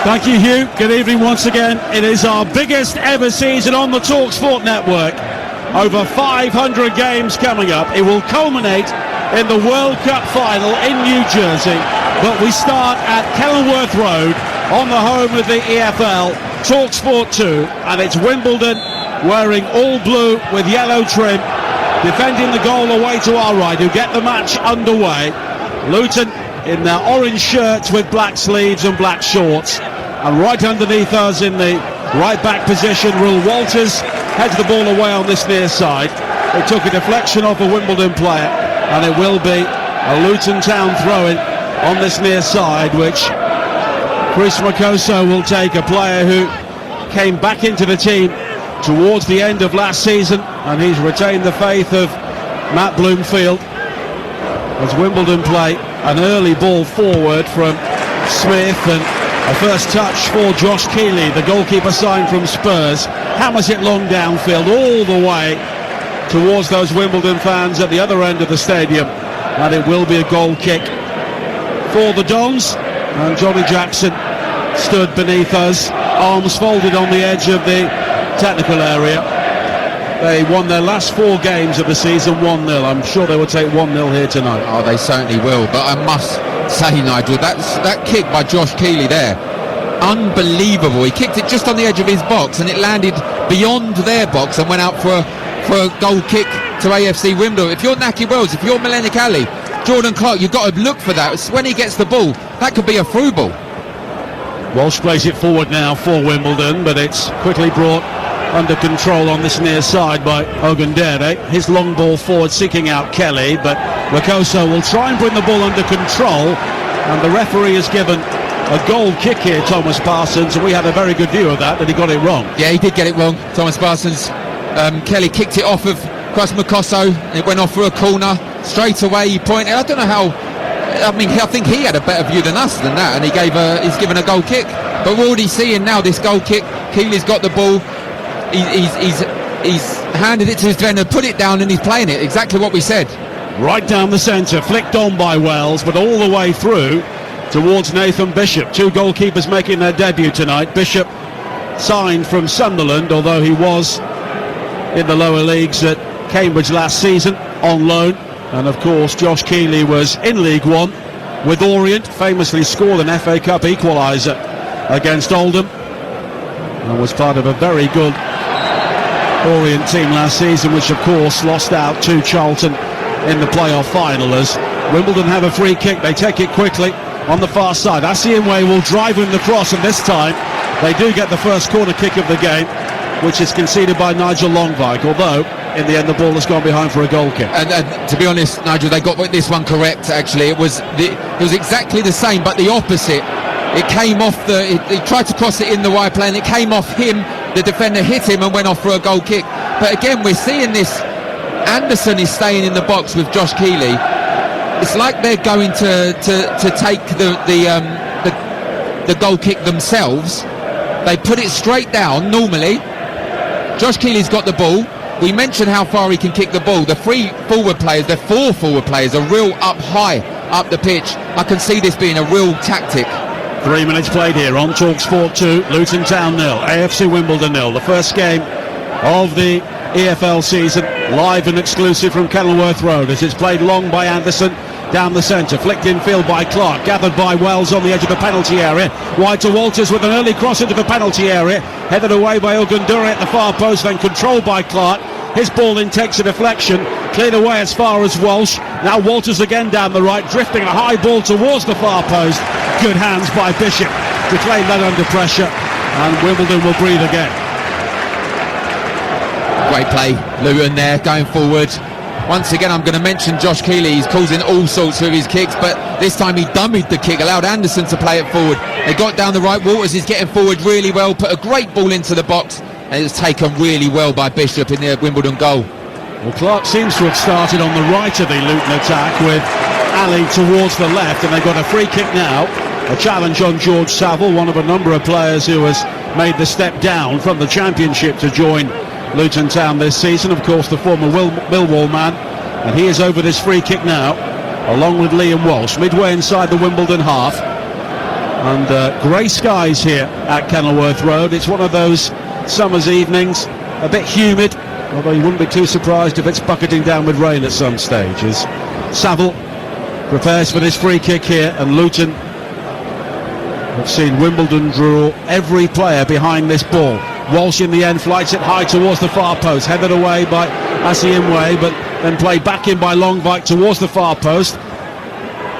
Thank you, Hugh. Good evening once again. It is our biggest ever season on the TalkSport network. Over 500 games coming up. It will culminate in the World Cup final in New Jersey. But we start at Kenilworth Road on the home of the EFL, TalkSport 2. And it's Wimbledon wearing all blue with yellow trim, defending the goal away to our right, who get the match underway. Luton in their orange shirts with black sleeves and black shorts. And right underneath us in the right back position, Will Walters heads the ball away on this near side. It took a deflection off a Wimbledon player, and it will be a Luton Town throw-in on this near side, which Chris Makoso will take, a player who came back into the team towards the end of last season, and he's retained the faith of Matt Bloomfield. As Wimbledon play an early ball forward from Smith, and a first touch for Josh Keeley, the goalkeeper signed from Spurs, hammers it long downfield all the way towards those Wimbledon fans at the other end of the stadium, and it will be a goal kick for the Dons. And Johnny Jackson stood beneath us, arms folded on the edge of the technical area. They won their last 4 games of the season 1-0. I'm sure they will take 1-0 here tonight. Oh, they certainly will. But I must say, Nigel, that kick by Josh Keeley there, unbelievable. He kicked it just on the edge of his box, and it landed beyond their box and went out for a goal kick to AFC Wimbledon. If you're Naki Wells, if you're Melenik Ali, Jordan Clark, you've got to look for that. It's when he gets the ball, that could be a through ball. Walsh plays it forward now for Wimbledon, but it's quickly brought under control on this near side by Ogundere. His long ball forward seeking out Kelly, but Lacoso will try and bring the ball under control, and the referee has given a goal kick here, Thomas Parsons, and we had a very good view of that he got it wrong. Yeah, he did get it wrong, Thomas Parsons. Kelly kicked it off of Chris Makoso, it went off for a corner straight away. He pointed, I don't know how, I think he had a better view than us than that, and he's given a goal kick. But we're already seeing now this goal kick. Keeley's got the ball, he's handed it to his defender, put it down, and he's playing it, exactly what we said. Right down the centre, flicked on by Wells, but all the way through towards Nathan Bishop. 2 goalkeepers making their debut tonight. Bishop signed from Sunderland, although he was in the lower leagues at Cambridge last season on loan. And of course Josh Keeley was in League One with Orient, famously scored an FA Cup equaliser against Oldham, and was part of a very good Orient team last season, which of course lost out to Charlton in the playoff final. As Wimbledon have a free kick, they take it quickly on the far side. Asienwe will drive in the cross, and this time they do get the first corner kick of the game, which is conceded by Nigel Longvike, although in the end the ball has gone behind for a goal kick. And to be honest, Nigel, they got this one correct. Actually, it was exactly the same, but the opposite. It came off he tried to cross it in the wide plane, it came off him, the defender hit him and went off for a goal kick. But again, we're seeing this, Anderson is staying in the box with Josh Keeley. It's like they're going to take the goal kick themselves. They put it straight down normally. Josh Keeley's got the ball. We mentioned how far he can kick the ball. The 4 forward players are real up high up the pitch. I can see this being a real tactic. 3 minutes played here on TalkSport 2, Luton Town 0, AFC Wimbledon 0. The first game of the EFL season, live and exclusive from Kenilworth Road, as it's played long by Anderson, down the centre, flicked in field by Clark, gathered by Wells on the edge of the penalty area, wide to Walters with an early cross into the penalty area, headed away by Ogundere at the far post, then controlled by Clark. His ball in takes a deflection, cleared away as far as Walsh. Now Walters again down the right, drifting a high ball towards the far post. Good hands by Bishop to claim that under pressure, and Wimbledon will breathe again. Great play, Luton there, going forward. Once again, I'm going to mention Josh Keeley. He's causing all sorts with his kicks, but this time he dummied the kick, allowed Anderson to play it forward. They got down the right. Walters is getting forward really well, put a great ball into the box, and it was taken really well by Bishop in the Wimbledon goal. Well, Clark seems to have started on the right of the Luton attack with Ali towards the left, and they've got a free kick now. A challenge on George Saville, one of a number of players who has made the step down from the Championship to join Luton Town this season. Of course, the former Millwall man, and he is over this free kick now, along with Liam Walsh, midway inside the Wimbledon half. under grey skies here at Kenilworth Road. It's one of those summer's evenings, a bit humid, although you wouldn't be too surprised if it's bucketing down with rain at some stage, as Saville prepares for this free kick here, and Luton have seen Wimbledon draw every player behind this ball. Walsh in the end flights it high towards the far post, headed away by Asiimwe, but then played back in by Longvik towards the far post.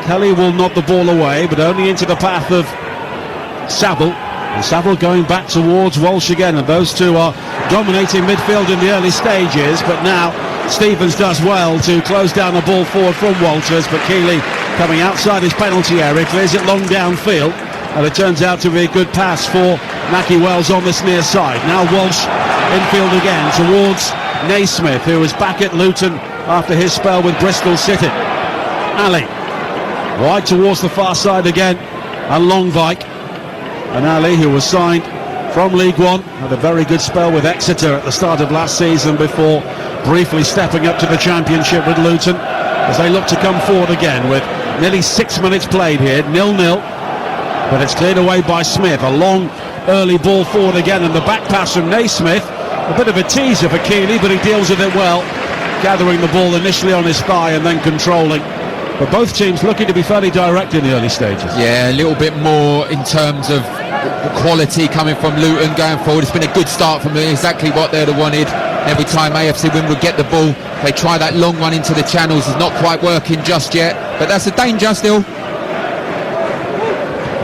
Kelly will nod the ball away, but only into the path of Saville. And Saville going back towards Walsh again, and those two are dominating midfield in the early stages, but now Stevens does well to close down a ball forward from Walters, but Keeley coming outside his penalty area, clears it long downfield, and it turns out to be a good pass for Nahki Wells on this near side. Now Walsh infield again towards Naismith, who is back at Luton after his spell with Bristol City. Ali wide towards the far side again, and Longvik. And Ali, who was signed from League One, had a very good spell with Exeter at the start of last season before briefly stepping up to the Championship with Luton, as they look to come forward again with nearly 6 minutes played here, 0-0, but it's cleared away by Smith. A long early ball forward again, and the back pass from Naismith, a bit of a teaser for Keeley, but he deals with it well, gathering the ball initially on his thigh and then controlling. But both teams looking to be fairly direct in the early stages. Yeah, a little bit more in terms of the quality coming from Luton going forward. It's been a good start from them, exactly what they'd have wanted. Every time AFC Wimbledon get the ball, they try that long run into the channels. It's not quite working just yet, but that's a danger still.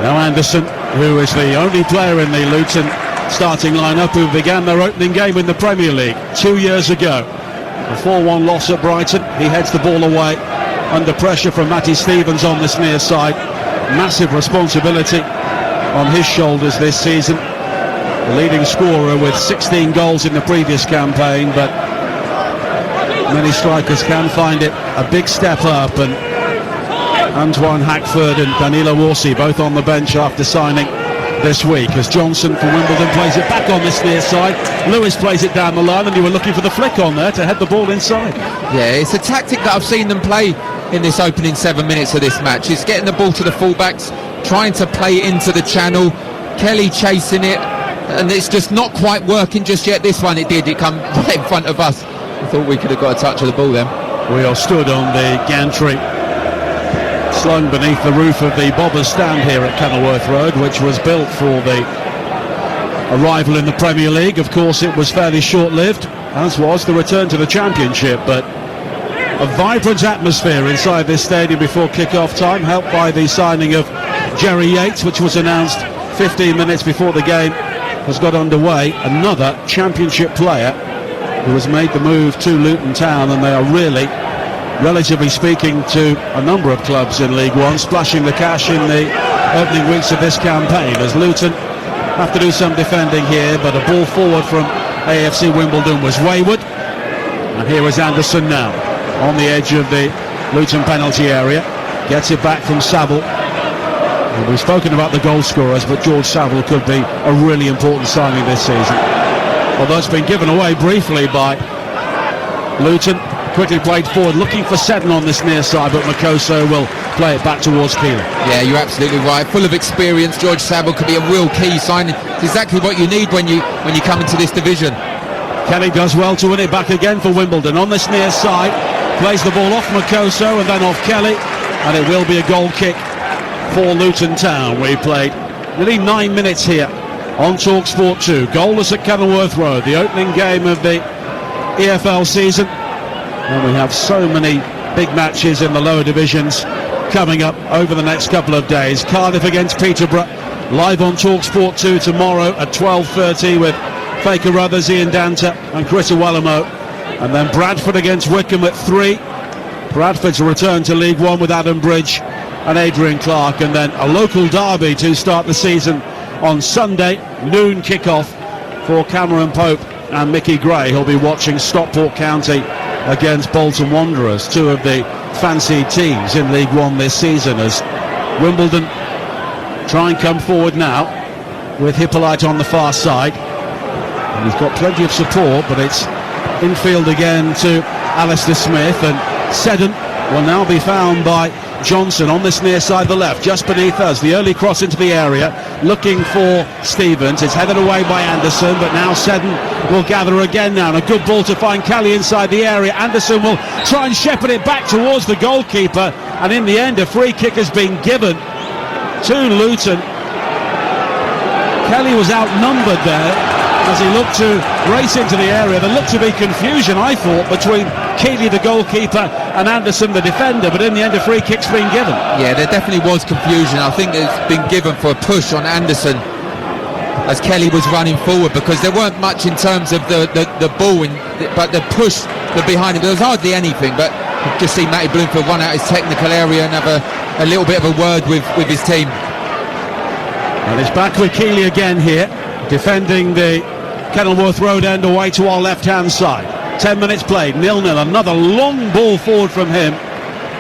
Now Anderson, who is the only player in the Luton starting lineup who began their opening game in the Premier League 2 years ago. A 4-1 loss at Brighton. He heads the ball away under pressure from Matty Stevens on this near side. Massive responsibility on his shoulders this season. The leading scorer with 16 goals in the previous campaign, but many strikers can find it a big step up, and Antoine Hackford and Danilo Orsi both on the bench after signing this week, as Johnson for Wimbledon plays it back on this near side. Lewis plays it down the line, and you were looking for the flick on there to head the ball inside. Yeah, it's a tactic that I've seen them play in this opening 7 minutes of this match. It's getting the ball to the fullbacks, trying to play it into the channel, Kelly chasing it, and it's just not quite working just yet. This one it did, it come right in front of us. I thought we could have got a touch of the ball then. We are stood on the gantry slung beneath the roof of the Bobbers stand here at Kenilworth Road, which was built for the arrival in the Premier League. Of course, it was fairly short-lived, as was the return to the Championship, but a vibrant atmosphere inside this stadium before kick-off time, helped by the signing of Jerry Yates, which was announced 15 minutes before the game has got underway. Another Championship player who has made the move to Luton Town, and they are really, relatively speaking, to a number of clubs in League One, splashing the cash in the opening weeks of this campaign, as Luton have to do some defending here, but a ball forward from AFC Wimbledon was wayward, and here is Anderson now on the edge of the Luton penalty area, gets it back from Saville. And we've spoken about the goal scorers, but George Saville could be a really important signing this season, although it's been given away briefly by Luton. Quickly played forward, looking for Seddon on this near side, but Makoso will play it back towards Keeley. Yeah, you're absolutely right. Full of experience, George Saville could be a real key signing. It's exactly what you need when you come into this division. Kelly does well to win it back again for Wimbledon on this near side. Plays the ball off Makoso and then off Kelly, and it will be a goal kick for Luton Town. We played nearly 9 minutes here on TalkSport 2. Goalless at Kenilworth Road, the opening game of the EFL season. And we have so many big matches in the lower divisions coming up over the next couple of days. Cardiff against Peterborough, live on TalkSport 2 tomorrow at 12:30 with Faker Ruthers, Ian Danta and Chris Iwelumo. And then Bradford against Wickham at 3. Bradford's return to League One with Adam Bridge and Adrian Clark. And then a local derby to start the season on Sunday, noon kickoff for Cameron Pope and Mickey Gray. He'll be watching Stockport County against Bolton Wanderers, two of the fancied teams in League One this season, as Wimbledon try and come forward now with Hippolyte on the far side. And he's got plenty of support, but it's infield again to Alistair Smith, and Seddon will now be found by Johnson on this near side of the left, just beneath us. The early cross into the area, looking for Stevens. It's headed away by Anderson, but now Seddon will gather again now. And a good ball to find Kelly inside the area. Anderson will try and shepherd it back towards the goalkeeper. And in the end, a free kick has been given to Luton. Kelly was outnumbered there as he looked to race into the area. There looked to be confusion, I thought, between Keeley, the goalkeeper, and Anderson, the defender, but in the end a free kick's been given. Yeah, there definitely was confusion. I think it's been given for a push on Anderson as Kelly was running forward, because there weren't much in terms of the ball, but the push behind him, there was hardly anything. But you just see Matty Bloomfield run out his technical area and have a little bit of a word with his team. And it's back with Keeley again here, defending the Kenilworth Road end away to our left-hand side. 10 minutes played, 0-0. Another long ball forward from him.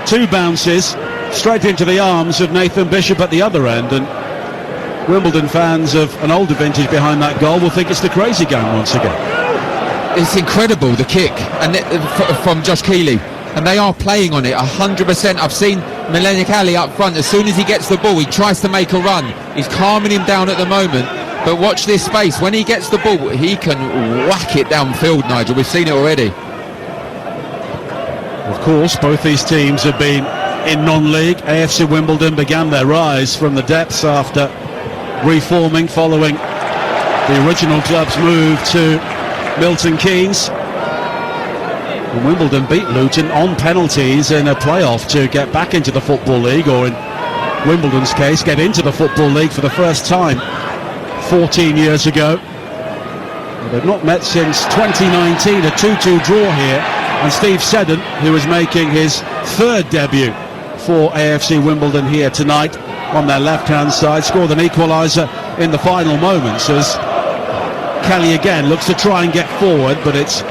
2 bounces straight into the arms of Nathan Bishop at the other end. And Wimbledon fans of an older vintage behind that goal will think it's the crazy game once again. It's incredible, the kick and from Josh Keeley. And they are playing on it 100%. I've seen Milenic Ali up front. As soon as he gets the ball, he tries to make a run. He's calming him down at the moment. But watch this space. When he gets the ball, he can whack it downfield, Nigel. We've seen it already. Of course, both these teams have been in non-league. AFC Wimbledon began their rise from the depths after reforming following the original club's move to Milton Keynes. And Wimbledon beat Luton on penalties in a playoff to get back into the Football League, or in Wimbledon's case, get into the Football League for the first time 14 years ago. They've not met since 2019, a 2-2 draw here, and Steve Seddon, who is making his 3rd debut for AFC Wimbledon here tonight on their left-hand side, scored an equaliser in the final moments as Kelly again looks to try and get forward, but it's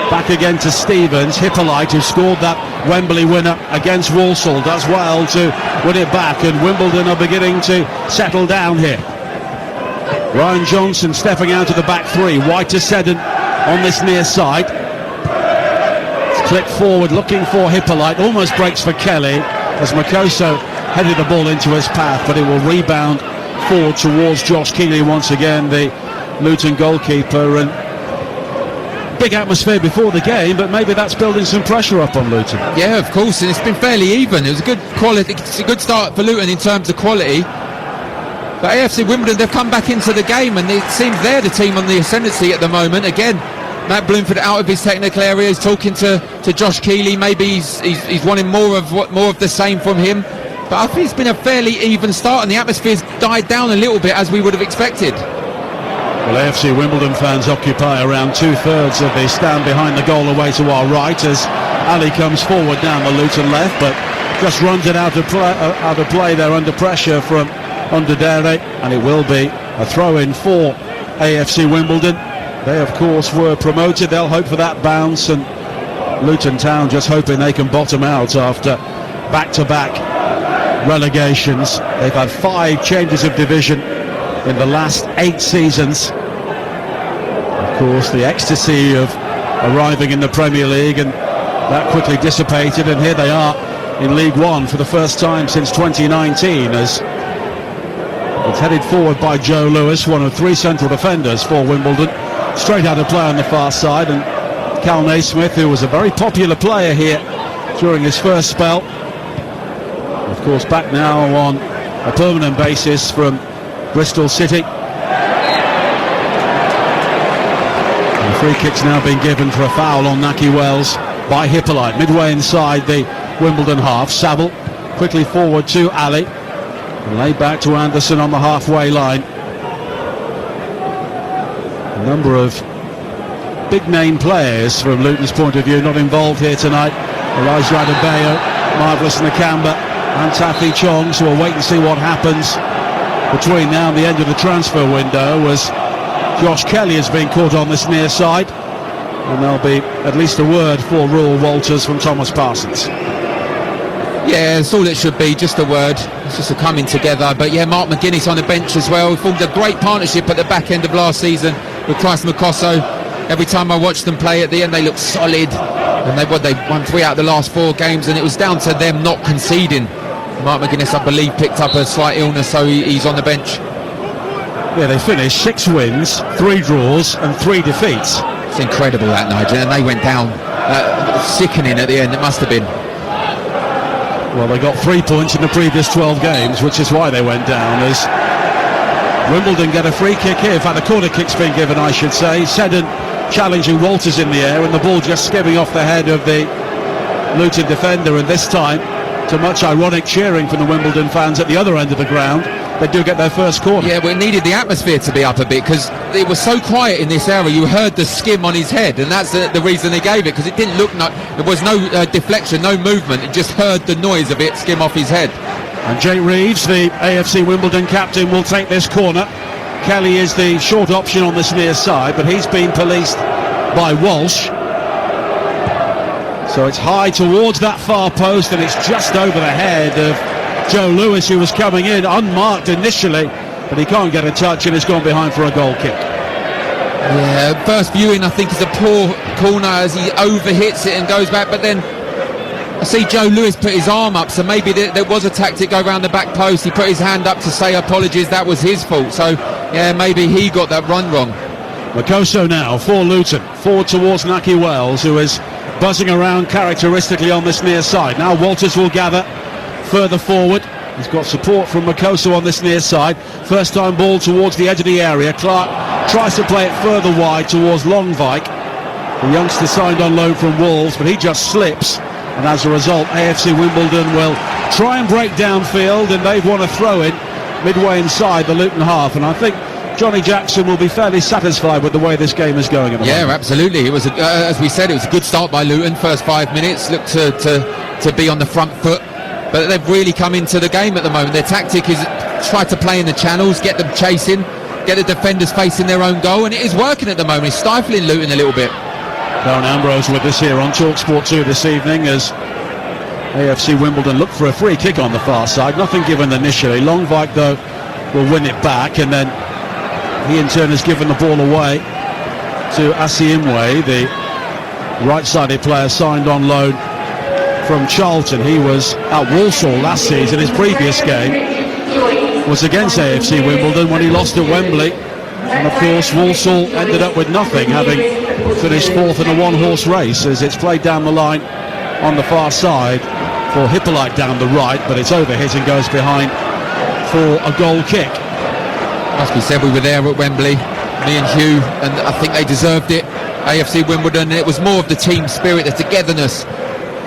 back again to Stevens. Hippolyte, who scored that Wembley winner against Walsall, does well to win it back, and Wimbledon are beginning to settle down here. Ryan Johnson stepping out of the back 3. White to Seddon on this near side. Click forward looking for Hippolyte. Almost breaks for Kelly as Makoso headed the ball into his path, but it will rebound forward towards Josh Keeley once again, the Luton goalkeeper. And big atmosphere before the game, but maybe that's building some pressure up on Luton. Yeah, of course, and it's been fairly even. It was a good quality. It's a good start for Luton in terms of quality. But AFC Wimbledon, they've come back into the game, and it seems they're the team on the ascendancy at the moment. Again, Matt Bloomfield out of his technical area. He's talking to Josh Keeley. Maybe he's wanting more of the same from him. But I think it's been a fairly even start, and the atmosphere's died down a little bit as we would have expected. Well, AFC Wimbledon fans occupy around 2/3 of the stand behind the goal away to our right as Ali comes forward down the Luton left, but just runs it out of play there under pressure from Underdere, and it will be a throw-in for AFC Wimbledon. They, of course, were promoted. They'll hope for that bounce, and Luton Town just hoping they can bottom out after back-to-back relegations. They've had 5 changes of division in the last 8 seasons. Of course, the ecstasy of arriving in the Premier League, and that quickly dissipated, and here they are in League One for the first time since 2019 as it's headed forward by Joe Lewis, one of 3 central defenders for Wimbledon, straight out of play on the far side, and Cal Naismith, who was a very popular player here during his first spell, of course back now on a permanent basis from Bristol City. And the free kick's now been given for a foul on Naki Wells by Hippolyte, midway inside the Wimbledon half. Saville quickly forward to Ali, and laid back to Anderson on the halfway line. A number of big name players from Luton's point of view not involved here tonight. Elijah Adebayo, Marvellous Nakamba and Taffy Chong, so we'll wait and see what happens between now and the end of the transfer window as Josh Kelly has been caught on this near side, and there'll be at least a word for Royal Walters from Thomas Parsons. Yeah, that's all it should be, just a word. It's just a coming together. But yeah, Mark McGuinness on the bench as well. We formed a great partnership at the back end of last season with Christ Makoso. Every time I watch them play at the end, they look solid. And they won 3 out of the last 4 games, and it was down to them not conceding. Mark McGuinness, I believe, picked up a slight illness, so he's on the bench. Yeah, they finished 6 wins, 3 draws and 3 defeats. It's incredible, that, Nigel, and they went down sickening at the end. It must have been. Well, they got 3 points in the previous 12 games, which is why they went down, as Wimbledon get a free kick here. In fact, the corner kick's been given, I should say. Seddon challenging Walters in the air, and the ball just skimming off the head of the Luton defender, and this time, to much ironic cheering from the Wimbledon fans at the other end of the ground, they do get their first corner. Yeah, but it needed the atmosphere to be up a bit, because it was so quiet in this area. You heard the skim on his head, and that's the reason they gave it, because it didn't look like there was no deflection, no movement. It just heard the noise of it skim off his head. And Jay Reeves, the AFC Wimbledon captain, will take this corner. Kelly is the short option on this near side, but he's been policed by Walsh. So it's high towards that far post, and it's just over the head of Joe Lewis, who was coming in unmarked initially, but he can't get a touch, and it's gone behind for a goal kick. Yeah, first viewing, I think, is a poor corner as he overhits it and goes back, but then I see Joe Lewis put his arm up, so maybe there was a tactic, go around the back post. He put his hand up to say apologies, that was his fault. So, yeah, maybe he got that run wrong. Makoso now for Luton, forward towards Naki Wells, who is buzzing around characteristically on this near side. Now Walters will gather further forward. He's got support from Makoso on this near side. First time ball towards the edge of the area. Clark tries to play it further wide towards Longvik. The youngster signed on loan from Wolves, but he just slips. And as a result, AFC Wimbledon will try and break downfield, and they've won a throw-in midway inside the Luton half. And I think Johnny Jackson will be fairly satisfied with the way this game is going at the moment. Yeah, absolutely. It was, as we said, it was a good start by Luton. First 5 minutes looked to be on the front foot, but they've really come into the game at the moment. Their tactic is try to play in the channels, get them chasing, get the defenders facing their own goal, and it is working at the moment. It's stifling Luton a little bit. Darren Ambrose with us here on TalkSport 2 this evening, as AFC Wimbledon look for a free kick on the far side. Nothing given initially. Longvik, though, will win it back, and then he in turn has given the ball away to Asiimwe, the right-sided player signed on loan from Charlton. He was at Walsall last season. His previous game was against AFC Wimbledon when he lost at Wembley, and of course Walsall ended up with nothing, having finished 4th in a one-horse race, as it's played down the line on the far side for Hippolyte down the right, but it's overhit and goes behind for a goal kick. Must be said, we were there at Wembley, me and Hugh, and I think they deserved it. AFC Wimbledon, it was more of the team spirit, the togetherness.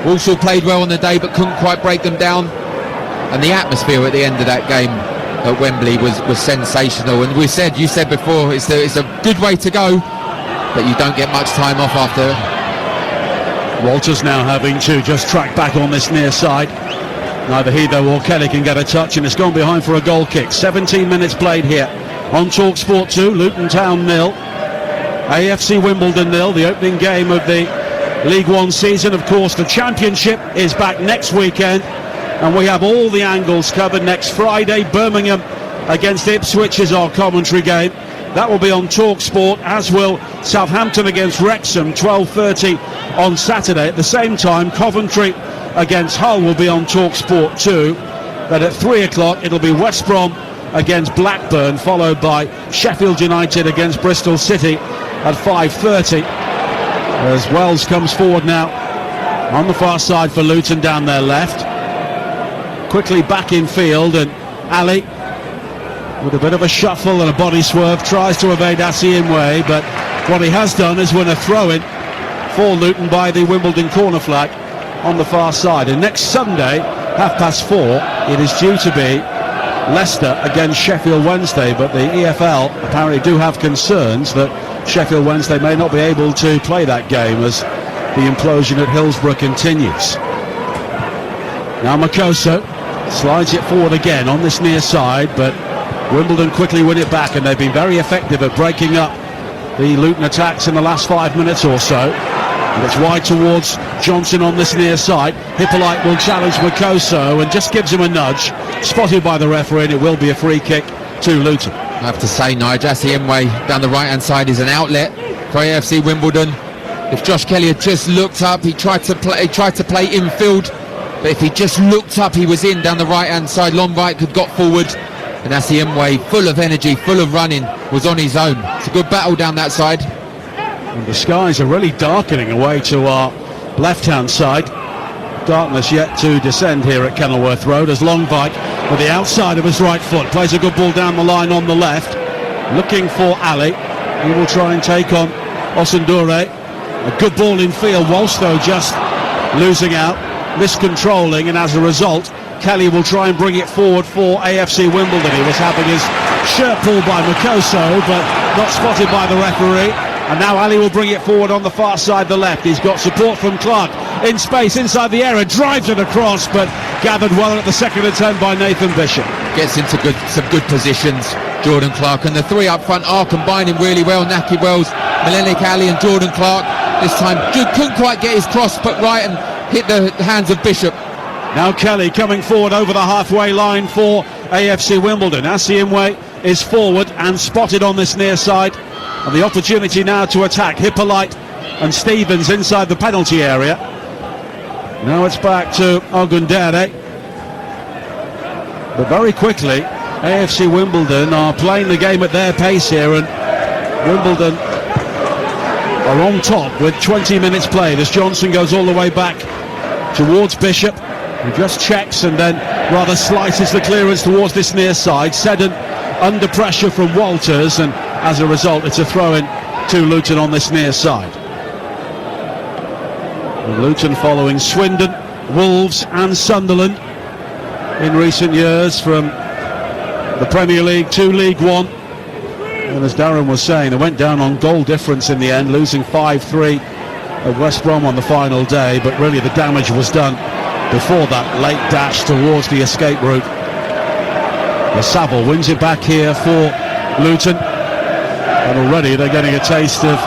Walsall played well on the day but couldn't quite break them down, and the atmosphere at the end of that game at Wembley was sensational. And you said before, it's a good way to go, but you don't get much time off after. Walters now having to just track back on this near side. Neither he though or Kelly can get a touch, and it's gone behind for a goal kick. 17 minutes played here on TalkSport 2. Luton Town 0, AFC Wimbledon 0. The opening game of the League One season. Of course, the Championship is back next weekend, and we have all the angles covered. Next Friday, Birmingham against Ipswich is our commentary game. That will be on TalkSport, as will Southampton against Wrexham, 12:30 on Saturday. At the same time, Coventry against Hull will be on TalkSport 2. But at 3 o'clock, it'll be West Brom against Blackburn, followed by Sheffield United against Bristol City at 5:30. As Wells comes forward now on the far side for Luton down their left. Quickly back in field, and Ali, with a bit of a shuffle and a body swerve, tries to evade Asiimwe, but what he has done is win a throw-in for Luton by the Wimbledon corner flag on the far side. And next Sunday, 4:30, it is due to be Leicester against Sheffield Wednesday, but the EFL apparently do have concerns that Sheffield Wednesday may not be able to play that game as the implosion at Hillsborough continues. Now Makoso slides it forward again on this near side, but Wimbledon quickly win it back, and they've been very effective at breaking up the Luton attacks in the last 5 minutes or so. And it's wide towards Johnson on this near side. Hippolyte will challenge Makoso and just gives him a nudge. Spotted by the referee, and it will be a free kick to Luton. I have to say, Nigel, Asiimwe down the right-hand side is an outlet for AFC Wimbledon. If Josh Kelly had just looked up, he tried to play infield, but if he just looked up, he was in down the right-hand side. Longvike had got forward, and that's the way, full of energy, full of running, was on his own. It's a good battle down that side. And the skies are really darkening away to our left-hand side. Darkness yet to descend here at Kenilworth Road as Longvike, with the outside of his right foot, plays a good ball down the line on the left, looking for Ali. He will try and take on Osundure. A good ball in field. Walsh, though, just losing out, miscontrolling, and as a result, Kelly will try and bring it forward for AFC Wimbledon. He was having his shirt pulled by Makoso, but not spotted by the referee. And now Ali will bring it forward on the far side, the left. He's got support from Clark in space inside the area, drives it across, but gathered well at the second attempt by Nathan Bishop. Gets into some good positions, Jordan Clark, and the three up front are combining really well. Naki Wells, Melenik Ali and Jordan Clark. This time couldn't quite get his cross put right and hit the hands of Bishop. Now Kelly coming forward over the halfway line for AFC Wimbledon. Asiimwe is forward and spotted on this near side, and the opportunity now to attack Hippolyte and Stevens inside the penalty area. Now it's back to Ogundere, but very quickly AFC Wimbledon are playing the game at their pace here, and Wimbledon are on top with 20 minutes played as Johnson goes all the way back towards Bishop, who just checks and then rather slices the clearance towards this near side. Seddon under pressure from Walters, and as a result it's a throw-in to Luton on this near side. And Luton following Swindon, Wolves and Sunderland in recent years from the Premier League to League One. And as Darren was saying, it went down on goal difference in the end, losing 5-3 at West Brom on the final day, but really the damage was done before that late dash towards the escape route. Saville wins it back here for Luton, and already they're getting a taste of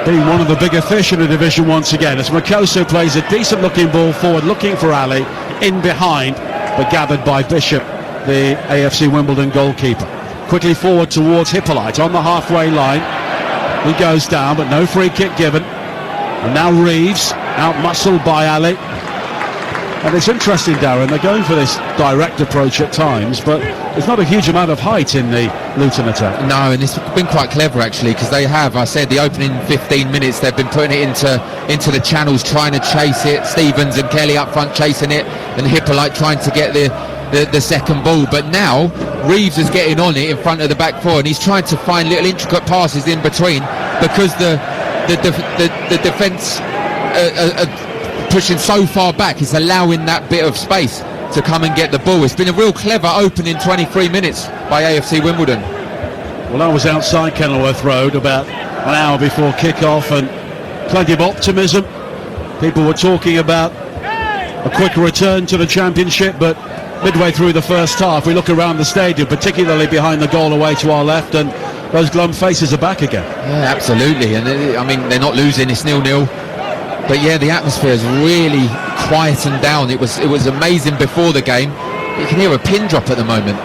being one of the bigger fish in the division once again, as Makoso plays a decent looking ball forward, looking for Ali, in behind, but gathered by Bishop, the AFC Wimbledon goalkeeper. Quickly forward towards Hippolyte on the halfway line. He goes down, but no free kick given. And now Reeves, out-muscled by Ali. And it's interesting, Darren, they're going for this direct approach at times, but there's not a huge amount of height in the Luton attack. No, and it's been quite clever actually, because they have, I said, the opening 15 minutes they've been putting it into the channels, trying to chase it. Stevens and Kelly up front chasing it, and Hippolyte trying to get the second ball. But now Reeves is getting on it in front of the back four, and he's trying to find little intricate passes in between, because the defence pushing so far back is allowing that bit of space to come and get the ball. It's been a real clever opening 23 minutes by AFC Wimbledon. Well, I was outside Kenilworth Road about an hour before kick-off, and plenty of optimism. People were talking about a quick return to the Championship, but midway through the first half we look around the stadium, particularly behind the goal away to our left, and those glum faces are back again. Yeah, absolutely. And I mean, they're not losing, it's 0-0. But yeah, the atmosphere is really quietened down. It was amazing before the game. You can hear a pin drop at the moment.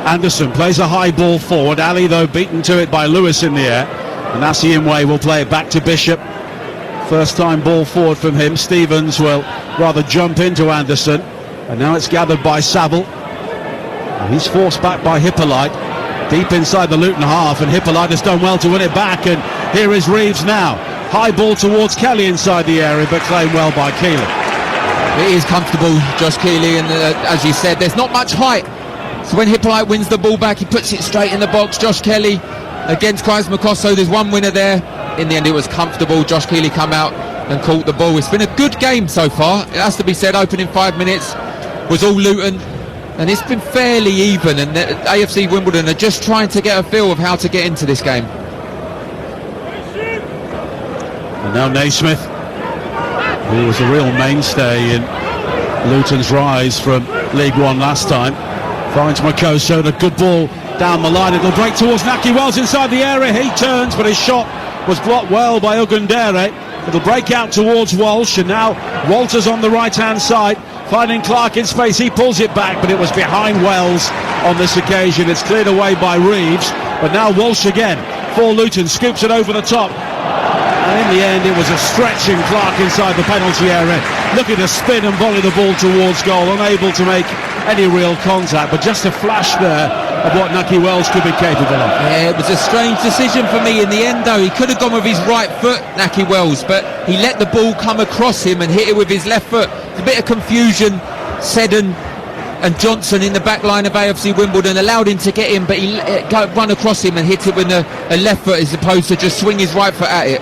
Anderson plays a high ball forward. Ali, though, beaten to it by Lewis in the air. And Asiimwe will play it back to Bishop. First time ball forward from him. Stevens will rather jump into Anderson. And now it's gathered by Saville. And he's forced back by Hippolyte. Deep inside the Luton half, and Hippolyte has done well to win it back. And here is Reeves now. High ball towards Kelly inside the area, but claimed well by Keeley. It is comfortable, Josh Keeley, and as you said, there's not much height. So when Hippolyte wins the ball back, he puts it straight in the box. Josh Kelly against Christ Makoso, there's one winner there. In the end, it was comfortable. Josh Keeley come out and caught the ball. It's been a good game so far. It has to be said, opening 5 minutes was all Luton, and it's been fairly even, and AFC Wimbledon are just trying to get a feel of how to get into this game. And now Naismith, who was a real mainstay in Luton's rise from League One last time, finds Makoso, and a good ball down the line. It'll break towards Naki Wells inside the area. He turns, but his shot was blocked well by Ogundere. It'll break out towards Walsh, and now Walters on the right-hand side, finding Clark in space. He pulls it back, but it was behind Wells on this occasion. It's cleared away by Reeves, but now Walsh again for Luton, scoops it over the top. And And in the end, it was a stretching Clark inside the penalty area, looking to spin and volley the ball towards goal, unable to make any real contact, but just a flash there of what Nucky Wells could be capable of. Yeah, it was a strange decision for me in the end, though. He could have gone with his right foot, Nucky Wells, but he let the ball come across him and hit it with his left foot. There's a bit of confusion. Seddon and Johnson in the back line of AFC Wimbledon allowed him to get in, but he run across him and hit it with a left foot as opposed to just swing his right foot at it.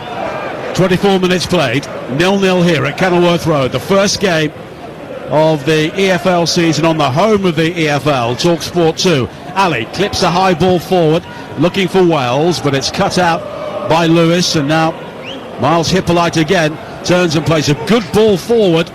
24 minutes played, 0-0 here at Kenilworth Road, the first game of the EFL season on the home of the EFL, TalkSport 2. Ali clips a high ball forward, looking for Wells, but it's cut out by Lewis, and now Miles Hippolyte again turns and plays a good ball forward,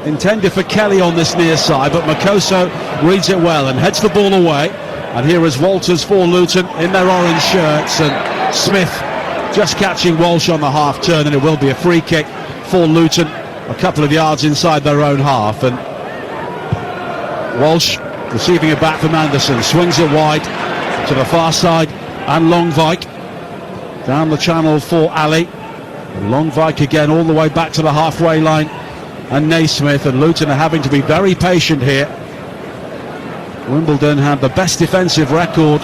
intended for Kelly on this near side, but Makoso reads it well and heads the ball away. And here is Walters for Luton in their orange shirts, and Smith just catching Walsh on the half turn, and it will be a free kick for Luton, a couple of yards inside their own half. And Walsh receiving it back from Anderson, swings it wide to the far side, and Longvik down the channel for Ali, and Longvik again all the way back to the halfway line, and Naismith. And Luton are having to be very patient here. Wimbledon had the best defensive record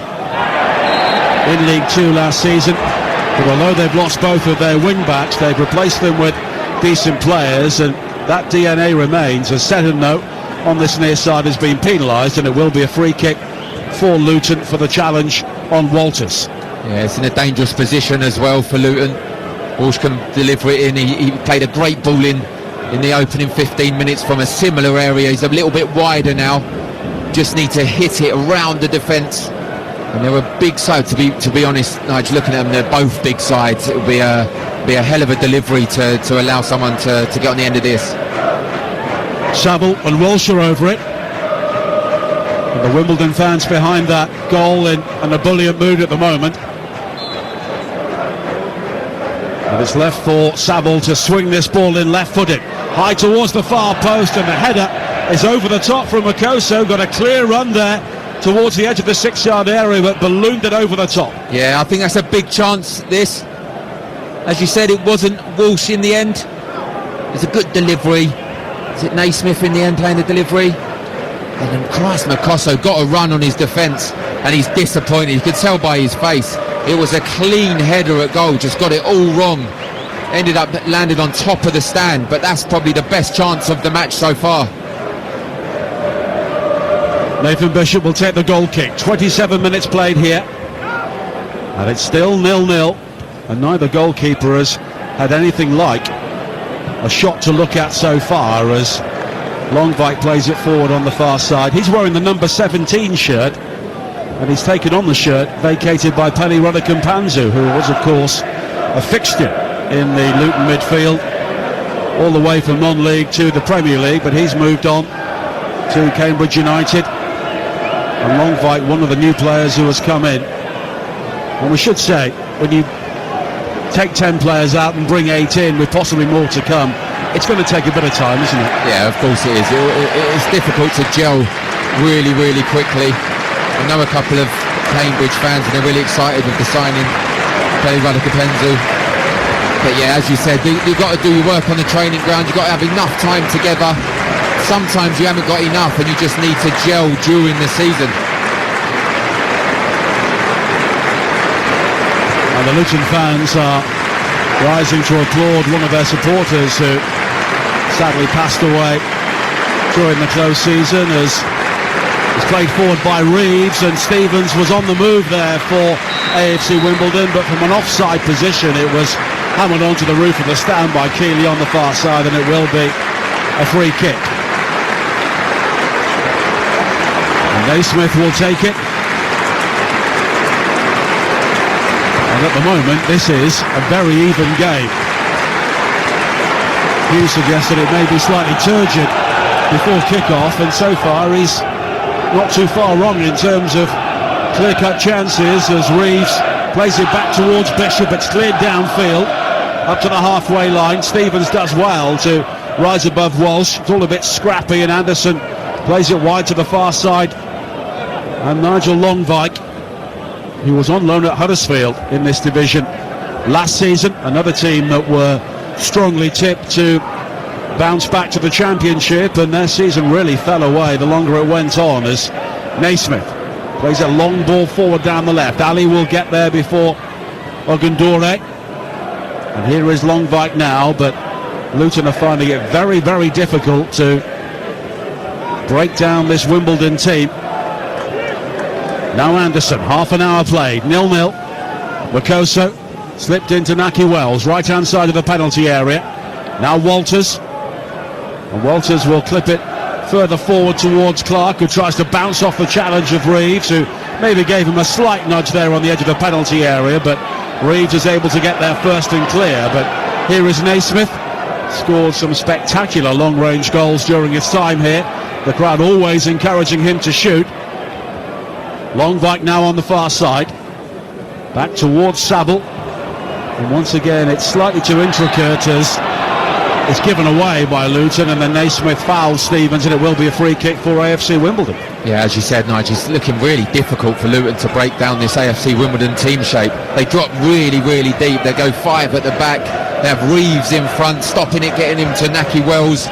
in League 2 last season, but although they've lost both of their wing backs, they've replaced them with decent players, and that DNA remains. As Seddon on this near side has been penalised, and it will be a free kick for Luton for the challenge on Walters. Yeah, it's in a dangerous position as well for Luton. Walsh can deliver it in. He played a great ball in the opening 15 minutes from a similar area. He's a little bit wider now. Just need to hit it around the defence. And they're a big side, to be honest, Nigel, looking at them, they're both big sides. It would be a hell of a delivery to allow someone to get on the end of this. Saville and Walsh are over it. And the Wimbledon fans behind that goal in an ebullient mood at the moment. And it's left for Saville to swing this ball in left-footed, high towards the far post, and the header is over the top from Makoso. Got a clear run there towards the edge of the 6-yard area, but ballooned it over the top. Yeah, I think that's a big chance, this. As you said, it wasn't Walsh in the end. It's a good delivery. Is it Naismith in the end playing the delivery? And then Christ, Makoso got a run on his defence, and he's disappointed. You could tell by his face. It was a clean header at goal, just got it all wrong. Ended up landed on top of the stand, but that's probably the best chance of the match so far. Nathan Bishop will take the goal kick. 27 minutes played here, and it's still 0-0, and neither goalkeeper has had anything like a shot to look at so far, as Longvik plays it forward on the far side. He's wearing the number 17 shirt, and he's taken on the shirt vacated by Penny Radakampanzu, who was of course a fixture in the Luton midfield all the way from non-league to the Premier League, but he's moved on to Cambridge United. And Longvik, one of the new players who has come in. And we should say, when you take 10 players out and bring 8 in with possibly more to come, it's going to take a bit of time, isn't it? Yeah, of course it is. It's difficult to gel really, really quickly. I know a couple of Cambridge fans, and they're really excited with the signing, Penny Radakampanzu. But yeah, as you said, you've got to do your work on the training ground. You've got to have enough time together. Sometimes you haven't got enough, and you just need to gel during the season. And the Luton fans are rising to applaud one of their supporters who sadly passed away during the close season, as was played forward by Reeves, and Stevens was on the move there for AFC Wimbledon, but from an offside position it was hammered onto the roof of the stand by Keeley on the far side, and it will be a free kick. And Naismith will take it. And at the moment this is a very even game. Hughes suggested it may be slightly turgid before kick-off, and so far he's not too far wrong in terms of clear-cut chances, as Reeves plays it back towards Bishop. It's cleared downfield up to the halfway line. Stevens does well to rise above Walsh. It's all a bit scrappy, and Anderson plays it wide to the far side, and Nigel Longvik, who was on loan at Huddersfield in this division last season, another team that were strongly tipped to bounce back to the Championship, and their season really fell away the longer it went on as Naismith plays a long ball forward down the left. Ali will get there before Ogundore, and here is Longvik now, but Luton are finding it very, very difficult to break down this Wimbledon team. Now Anderson, half an hour played, 0-0. Makoso slipped into Naki Wells, right hand side of the penalty area. Now Walters, and Walters will clip it further forward towards Clark, who tries to bounce off the challenge of Reeves, who maybe gave him a slight nudge there on the edge of the penalty area, but Reeves is able to get there first and clear. But here is Naismith, scored some spectacular long-range goals during his time here. The crowd always encouraging him to shoot. Longvik now on the far side, back towards Saville, and once again it's slightly too intricate as it's given away by Luton, and then Naismith fouls Stevens, and it will be a free kick for AFC Wimbledon. Yeah, as you said, Nigel, it's looking really difficult for Luton to break down this AFC Wimbledon team shape. They drop really, really deep. They go 5 at the back. They have Reeves in front, stopping it, getting him to Naki Wells.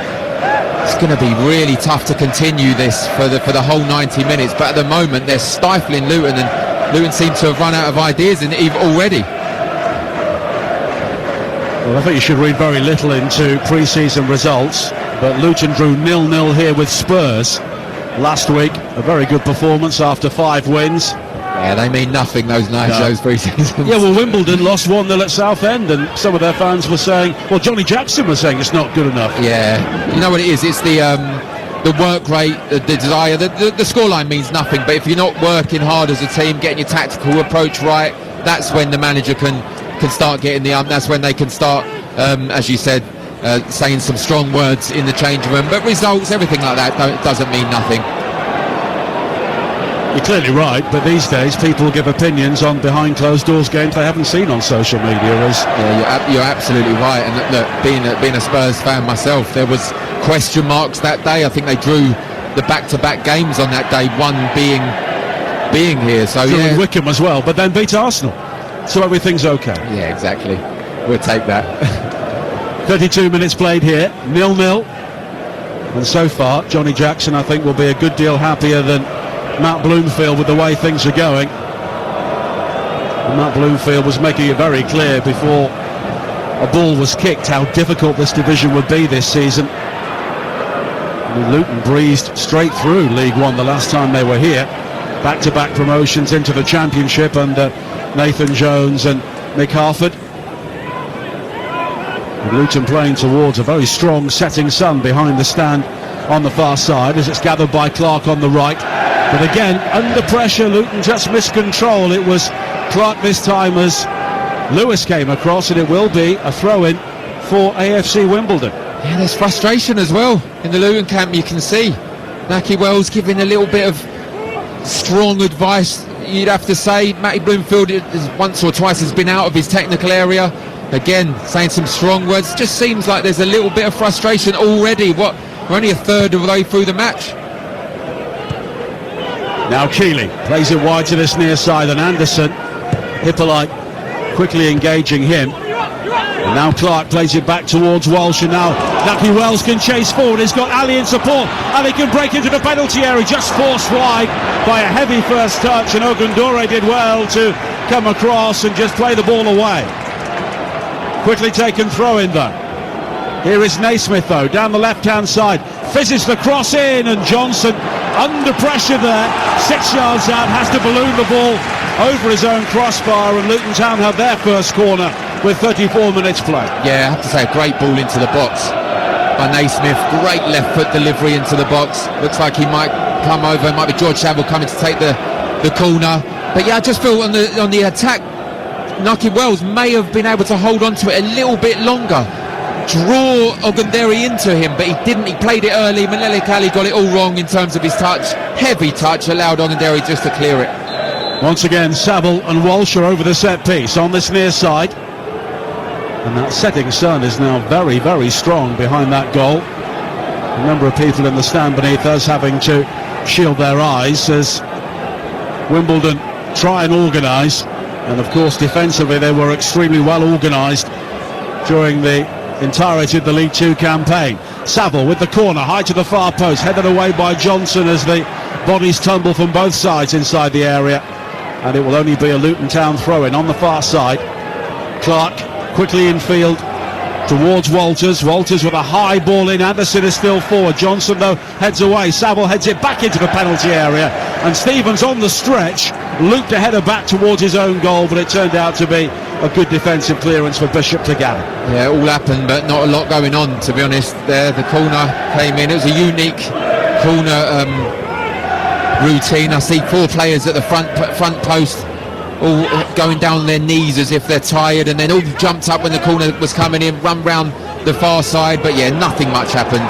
It's going to be really tough to continue this for the whole 90 minutes. But at the moment, they're stifling Luton, and Luton seem to have run out of ideas already. Well, I think you should read very little into pre-season results, but Luton drew 0-0 here with Spurs last week. A very good performance after 5 wins. Yeah, they mean nothing, those pre-seasons. Yeah, well, Wimbledon lost 1-0 at Southend, and some of their fans were saying, well, Johnny Jackson was saying it's not good enough. Yeah, you know what it is? It's the work rate, the desire. The scoreline means nothing, but if you're not working hard as a team, getting your tactical approach right, that's when the manager can start getting the that's when they can start, as you said, saying some strong words in the change room. But results, everything like that doesn't mean nothing. You're clearly right, but these days people give opinions on behind closed doors games they haven't seen on social media. Yeah, you're absolutely right. And look, being a Spurs fan myself, there was question marks that day. I think they drew the back-to-back games on that day, one being here. So yeah, Wickham as well, but then beat Arsenal. So everything's okay. Yeah, exactly. We'll take that. 32 minutes played here, 0-0. And so far, Johnny Jackson, I think, will be a good deal happier than Matt Bloomfield with the way things are going. And Matt Bloomfield was making it very clear before a ball was kicked how difficult this division would be this season. I mean, Luton breezed straight through League One the last time they were here. Back-to-back promotions into the Championship under Nathan Jones and Mick Harford. And Luton playing towards a very strong setting sun behind the stand on the far side as it's gathered by Clark on the right. But again, under pressure, Luton just missed control. It was Clark this time as Lewis came across, and it will be a throw-in for AFC Wimbledon. Yeah, there's frustration as well in the Luton camp, you can see. Naki Wells giving a little bit of strong advice, you'd have to say. Matty Bloomfield once or twice has been out of his technical area. Again, saying some strong words. Just seems like there's a little bit of frustration already. We're only a third of the way through the match. Now Keeley plays it wide to this near side, and Anderson, Hippolyte quickly engaging him. And now Clark plays it back towards Walsh, and now Naki Wells can chase forward. He's got Ali in support. Ali can break into the penalty area, just forced wide by a heavy first touch, and Ogundore did well to come across and just play the ball away. Quickly taken throw in though. Here is Naismith though, down the left-hand side, fizzes the cross in, and Johnson under pressure there, 6 yards out, has to balloon the ball over his own crossbar, and Luton Town have their first corner with 34 minutes played. Yeah, I have to say, a great ball into the box by Naismith. Great left foot delivery into the box. Looks like he might come over. It might be George Saville coming to take the corner. But yeah, I just feel on the attack, Naki Wells may have been able to hold on to it a little bit longer, draw Ogundere into him, but he didn't. He played it early. Manele Kali got it all wrong in terms of his touch. Heavy touch allowed Ogundere just to clear it. Once again, Saville and Walsh are over the set piece on this near side, and that setting sun is now very, very strong behind that goal. A number of people in the stand beneath us having to shield their eyes as Wimbledon try and organise. And of course defensively they were extremely well organised during the entirety of the League Two campaign. Saville with the corner, high to the far post, headed away by Johnson as the bodies tumble from both sides inside the area, and it will only be a Luton Town throw-in on the far side. Clark quickly infield towards Walters. Walters with a high ball in. Anderson is still forward. Johnson though heads away. Saville heads it back into the penalty area, and Stevens on the stretch looped a header back towards his own goal, but it turned out to be a good defensive clearance for Bishop to gather. Yeah, it all happened, but not a lot going on, to be honest. There, the corner came in. It was a unique corner routine. I see 4 players at the front post, all going down their knees as if they're tired, and then all jumped up when the corner was coming in, run round the far side, but yeah, nothing much happened.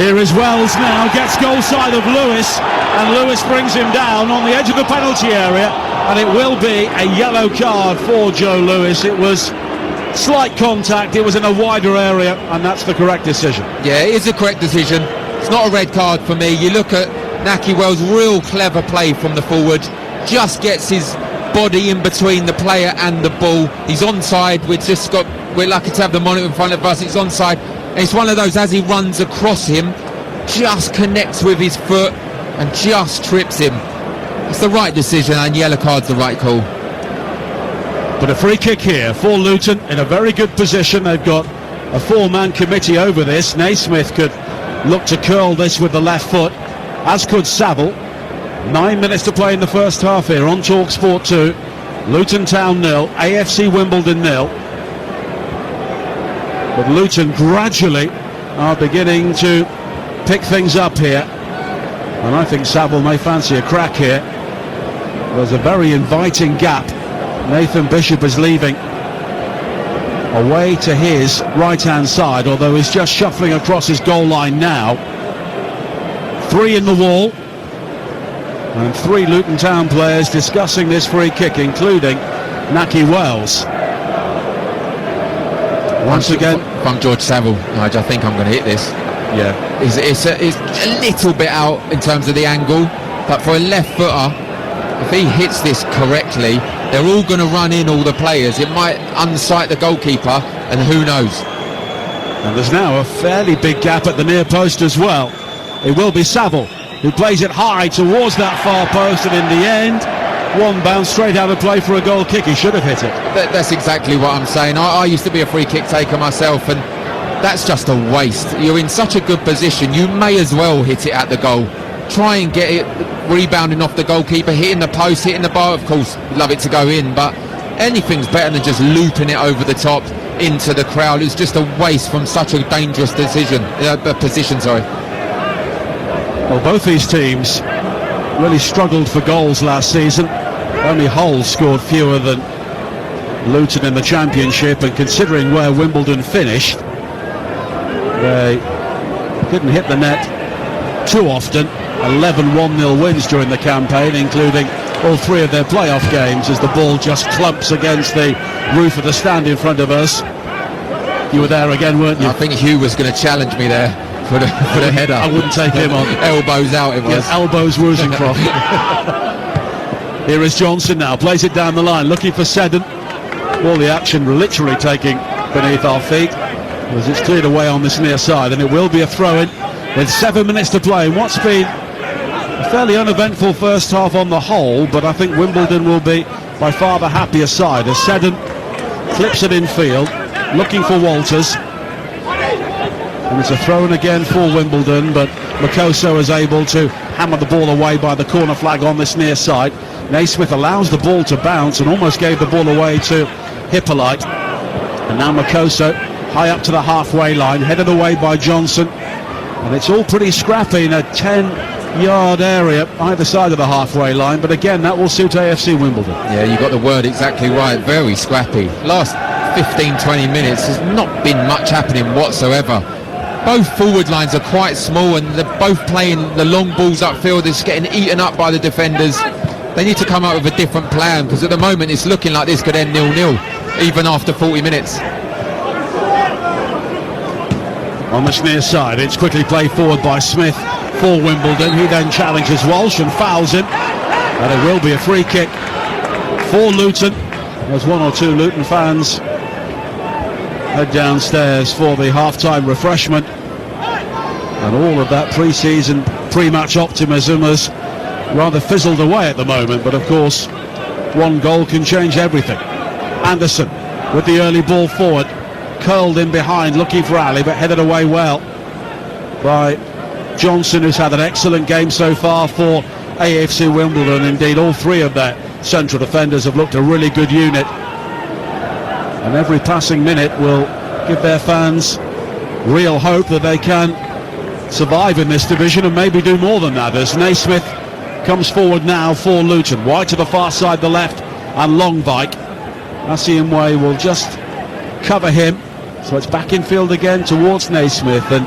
Here is Wells now, gets goal side of Lewis, and Lewis brings him down on the edge of the penalty area, and it will be a yellow card for Joe Lewis. It was slight contact, it was in a wider area, and that's the correct decision. Yeah, it is a correct decision. It's not a red card for me. You look at Naki Wells, real clever play from the forward, just gets his body in between the player and the ball. He's onside. We're lucky to have the monitor in front of us. It's onside, and it's one of those, as he runs across him, just connects with his foot and just trips him. It's the right decision, and yellow card's the right call. But a free kick here for Luton in a very good position. They've got a 4-man committee over this. Naismith could look to curl this with the left foot, as could Saville. 9 minutes to play in the first half here on TalkSport 2. Luton Town 0, AFC Wimbledon 0. But Luton gradually are beginning to pick things up here, and I think Saville may fancy a crack here. There's a very inviting gap. Nathan Bishop is leaving away to his right-hand side, although he's just shuffling across his goal line now. 3 in the wall, and 3 Luton Town players discussing this free kick, including Naki Wells. Once again, if I'm George Saville, Nigel, I think I'm going to hit this. Yeah, it's a little bit out in terms of the angle, but for a left footer, if he hits this correctly, they're all going to run in, all the players. It might unsight the goalkeeper, and who knows. And there's now a fairly big gap at the near post as well. It will be Saville who plays it high towards that far post, and in the end, one bounce straight out of play for a goal kick. He should have hit it. That's exactly what I'm saying. I used to be a free kick taker myself, and that's just a waste. You're in such a good position, you may as well hit it at the goal. Try and get it rebounding off the goalkeeper, hitting the post, hitting the bar. Of course, love it to go in, but anything's better than just looping it over the top into the crowd. It's just a waste from such a dangerous position. Well, both these teams really struggled for goals last season. Only Hull scored fewer than Luton in the Championship, and considering where Wimbledon finished, they didn't hit the net too often. 11 1-0 wins during the campaign, including all 3 of their playoff games, as the ball just clumps against the roof of the stand in front of us. You were there again, weren't you? I think Hugh was going to challenge me there for the header. I wouldn't take him on. Elbows out it was. Yeah, elbows Wozencroft. Here is Johnson now, plays it down the line, looking for Seddon. All the action literally taking beneath our feet, as it's cleared away on this near side, and it will be a throw-in with 7 minutes to play in what's been a fairly uneventful first half on the whole, but I think Wimbledon will be by far the happier side, as Seddon clips it in field, looking for Walters. And it's a throw-in again for Wimbledon, but Makoso is able to hammer the ball away by the corner flag on this near side. Naismith allows the ball to bounce and almost gave the ball away to Hippolyte. And now Makoso high up to the halfway line, headed away by Johnson. And it's all pretty scrappy in a 10-yard area either side of the halfway line, but again, that will suit AFC Wimbledon. Yeah, you got the word exactly right. Very scrappy. Last 15-20 minutes has not been much happening whatsoever. Both forward lines are quite small, and they're both playing the long balls upfield. It's getting eaten up by the defenders. They need to come up with a different plan, because at the moment it's looking like this could end 0-0 even after 40 minutes. On this near side, it's quickly played forward by Smith for Wimbledon. He then challenges Walsh and fouls him, and it will be a free kick for Luton. There's one or two Luton fans head downstairs for the half-time refreshment, and all of that pre-season, pre-match optimism has rather fizzled away at the moment. But of course, one goal can change everything. Anderson with the early ball forward, curled in behind looking for Ali, but headed away well by Johnson, who's had an excellent game so far for AFC Wimbledon. Indeed, all three of their central defenders have looked a really good unit, and every passing minute will give their fans real hope that they can survive in this division and maybe do more than that, as Naismith comes forward now for Luton, wide to the far side, the left, and Longvike. Asiimwe will just cover him, so it's back in field again towards Naismith, and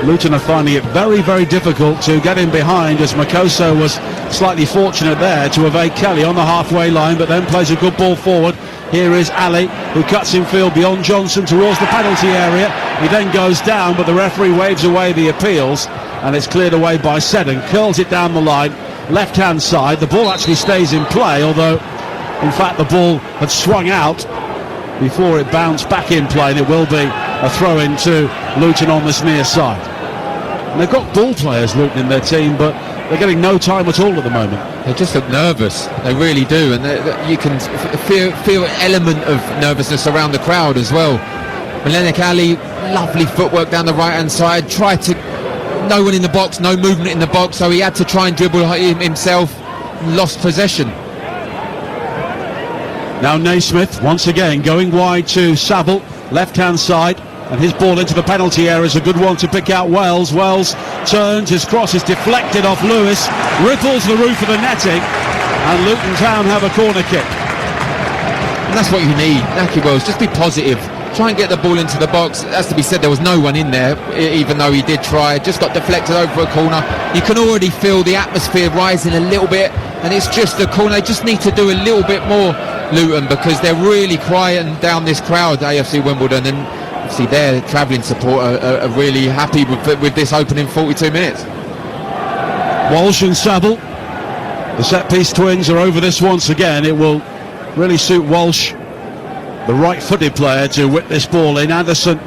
Luton are finding it very, very difficult to get in behind, as Makoso was slightly fortunate there to evade Kelly on the halfway line, but then plays a good ball forward. Here is Ali, who cuts in field beyond Johnson towards the penalty area. He then goes down, but the referee waves away the appeals, and it's cleared away by Seddon. Curls it down the line, left-hand side. The ball actually stays in play, although, in fact, the ball had swung out before it bounced back in play, and it will be a throw-in to Luton on this near side. And they've got ball players, Luton, in their team, but they're getting no time at all at the moment. They just look nervous, they really do, and you can feel an element of nervousness around the crowd as well. Melenik Ali, lovely footwork down the right-hand side, tried to, no one in the box, no movement in the box, so he had to try and dribble himself, lost possession. Now Naismith, once again, going wide to Saville, left-hand side, and his ball into the penalty area is a good one to pick out Wells. Wells turns, his cross is deflected off Lewis, ripples the roof of the netting, and Luton Town have a corner kick. And that's what you need, Naki Wells, just be positive. Try and get the ball into the box. It has to be said, there was no one in there, even though he did try. Just got deflected over a corner. You can already feel the atmosphere rising a little bit, and it's just a corner. They just need to do a little bit more, Luton, because they're really quieting down this crowd, AFC Wimbledon, and obviously their travelling support are really happy with this opening 42 minutes. Walsh and Saville, the set-piece twins, are over this once again. It will really suit Walsh, the right-footed player, to whip this ball in. Anderson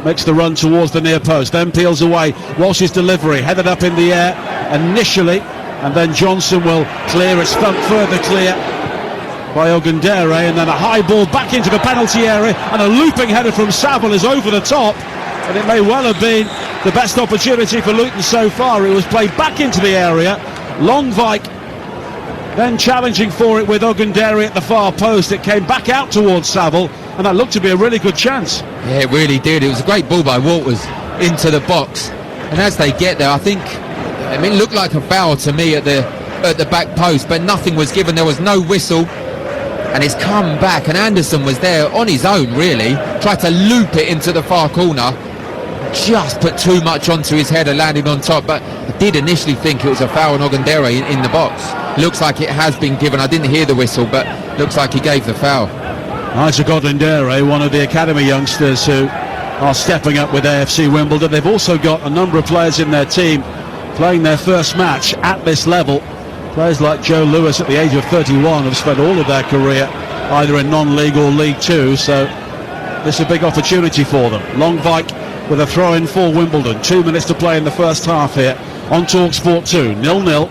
makes the run towards the near post, then peels away. Walsh's delivery, headed up in the air initially, and then Johnson will clear. It's further clear by Ogundere, and then a high ball back into the penalty area, and a looping header from Saville is over the top, and it may well have been the best opportunity for Luton so far. It was played back into the area. Longvike then challenging for it with Ogundere at the far post. It came back out towards Saville, and that looked to be a really good chance. Yeah, it really did. It was a great ball by Walters into the box, and as they get there, I think, I mean, it looked like a foul to me at the back post, but nothing was given. There was no whistle, and it's come back, and Anderson was there on his own, really, tried to loop it into the far corner, just put too much onto his head and landed on top. But I did initially think it was a foul on Ogundere in the box. Looks like it has been given. I didn't hear the whistle, but looks like he gave the foul. Isaac Ogundere, one of the academy youngsters who are stepping up with AFC Wimbledon. They've also got a number of players in their team playing their first match at this level. Players like Joe Lewis at the age of 31 have spent all of their career either in non-league or League Two, so this is a big opportunity for them. Longvike with a throw-in for Wimbledon. 2 minutes to play in the first half here on TalkSport 2. 0-0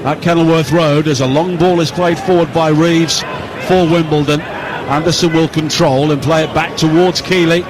at Kenilworth Road as a long ball is played forward by Reeves for Wimbledon. Anderson will control and play it back towards Keeley.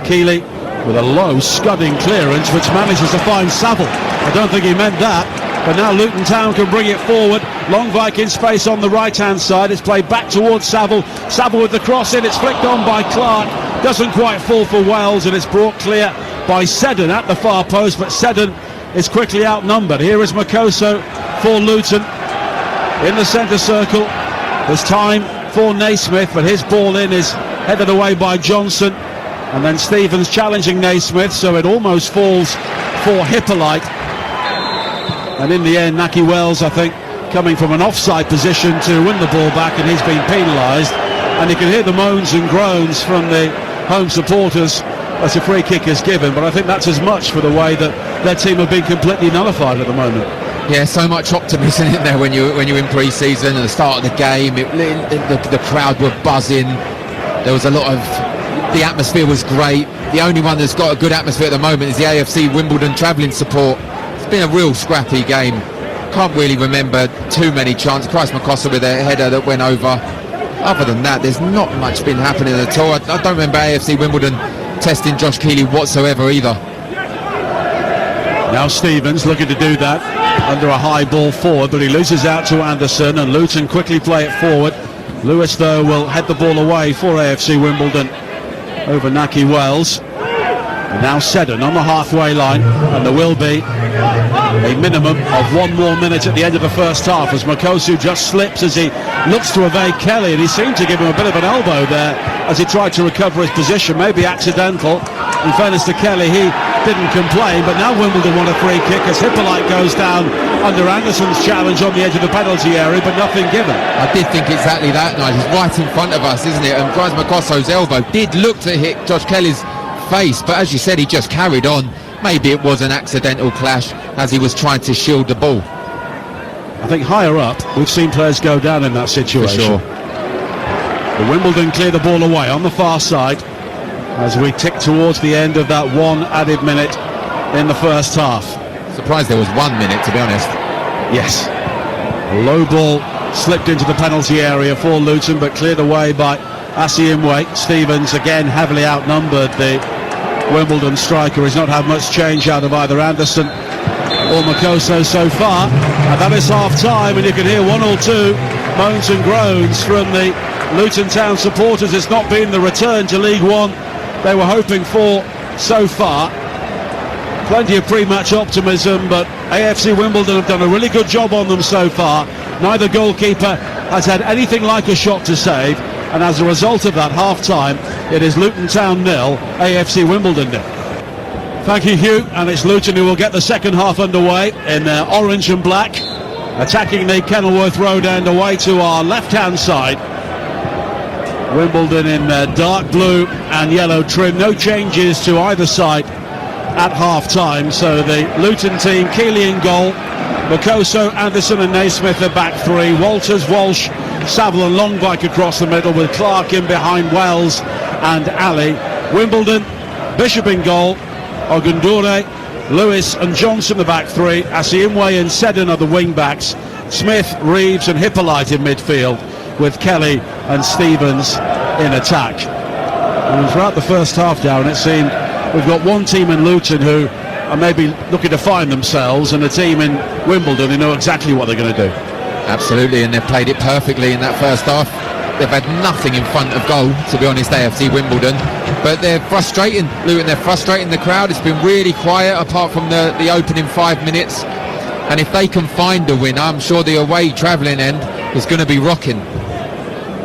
Keeley with a low scudding clearance which manages to find Saville. I don't think he meant that, but now Luton Town can bring it forward. Longvike in space on the right-hand side. It's played back towards Saville. Saville with the cross in. It's flicked on by Clark. Doesn't quite fall for Wells, and it's brought clear by Seddon at the far post, but Seddon is quickly outnumbered. Here is Makoso for Luton in the centre circle. There's time for Naismith, but his ball in is headed away by Johnson, and then Stevens challenging Naismith, so it almost falls for Hippolyte. And in the end, Naki Wells, I think, coming from an offside position to win the ball back, and he's been penalised. And you can hear the moans and groans from the home supporters as a free kick is given, but I think that's as much for the way that their team have been completely nullified at the moment. Yeah, so much optimism in there when you're in pre-season. At the start of the game, the crowd were buzzing. There was a lot of... The atmosphere was great. The only one that's got a good atmosphere at the moment is the AFC Wimbledon travelling support. It's been a real scrappy game. Can't really remember too many chances. Christ McCossa with a header that went over. Other than that, there's not much been happening at all. I don't remember AFC Wimbledon testing Josh Keeley whatsoever either. Now Stevens looking to do that under a high ball forward, but he loses out to Anderson, and Luton quickly play it forward. Lewis, though, will head the ball away for AFC Wimbledon over Naki Wells. And now Seddon on the halfway line, and there will be a minimum of 1 more minute at the end of the first half as Makosu just slips as he looks to evade Kelly, and he seemed to give him a bit of an elbow there as he tried to recover his position, maybe accidental. In fairness to Kelly, he didn't complain, but now Wimbledon want a free kick as Hippolyte goes down under Anderson's challenge on the edge of the penalty area, but nothing given. I did think exactly that, Nigel. It's right in front of us, isn't it? And Christ McCosso's elbow did look to hit Josh Kelly's face, but as you said, he just carried on. Maybe it was an accidental clash as he was trying to shield the ball. I think higher up we've seen players go down in that situation. For sure. The Wimbledon clear the ball away on the far side as we tick towards the end of that 1 added minute in the first half. Surprised there was 1 minute, to be honest. Yes, a low ball slipped into the penalty area for Luton, but cleared away by Asiimwe. Stevens again heavily outnumbered. The Wimbledon striker has not had much change out of either Anderson or Makoso so far, and that is half time, and you can hear 1 or 2 moans and groans from the Luton Town supporters. It's not been the return to League One they were hoping for so far. Plenty of pre-match optimism, but AFC Wimbledon have done a really good job on them so far. Neither goalkeeper has had anything like a shot to save, and as a result of that half-time, it is Luton Town 0, AFC Wimbledon 0. Thank you, Hugh, and it's Luton who will get the second half underway in their orange and black, attacking the Kenilworth Road end away to our left-hand side. Wimbledon in dark blue and yellow trim. No changes to either side at half-time, so the Luton team, Keeley in goal, Makoso, Anderson and Naismith are back three, Walters, Walsh, Saville and Longbike across the middle, with Clark in behind Wells and Ali. Wimbledon, Bishop in goal, Ogundure, Lewis and Johnson the back three, Asiimwe and Seddon are the wing backs, Smith, Reeves and Hippolyte in midfield, with Kelly and Stevens in attack. And throughout the first half, Darren, it seemed we've got one team in Luton who are maybe looking to find themselves, and a team in Wimbledon who know exactly what they're going to do. Absolutely, and they've played it perfectly in that first half. They've had nothing in front of goal, to be honest, AFC Wimbledon. But they're frustrating, Luton, they're frustrating the crowd. It's been really quiet apart from the opening 5 minutes. And if they can find a win, I'm sure the away travelling end is going to be rocking.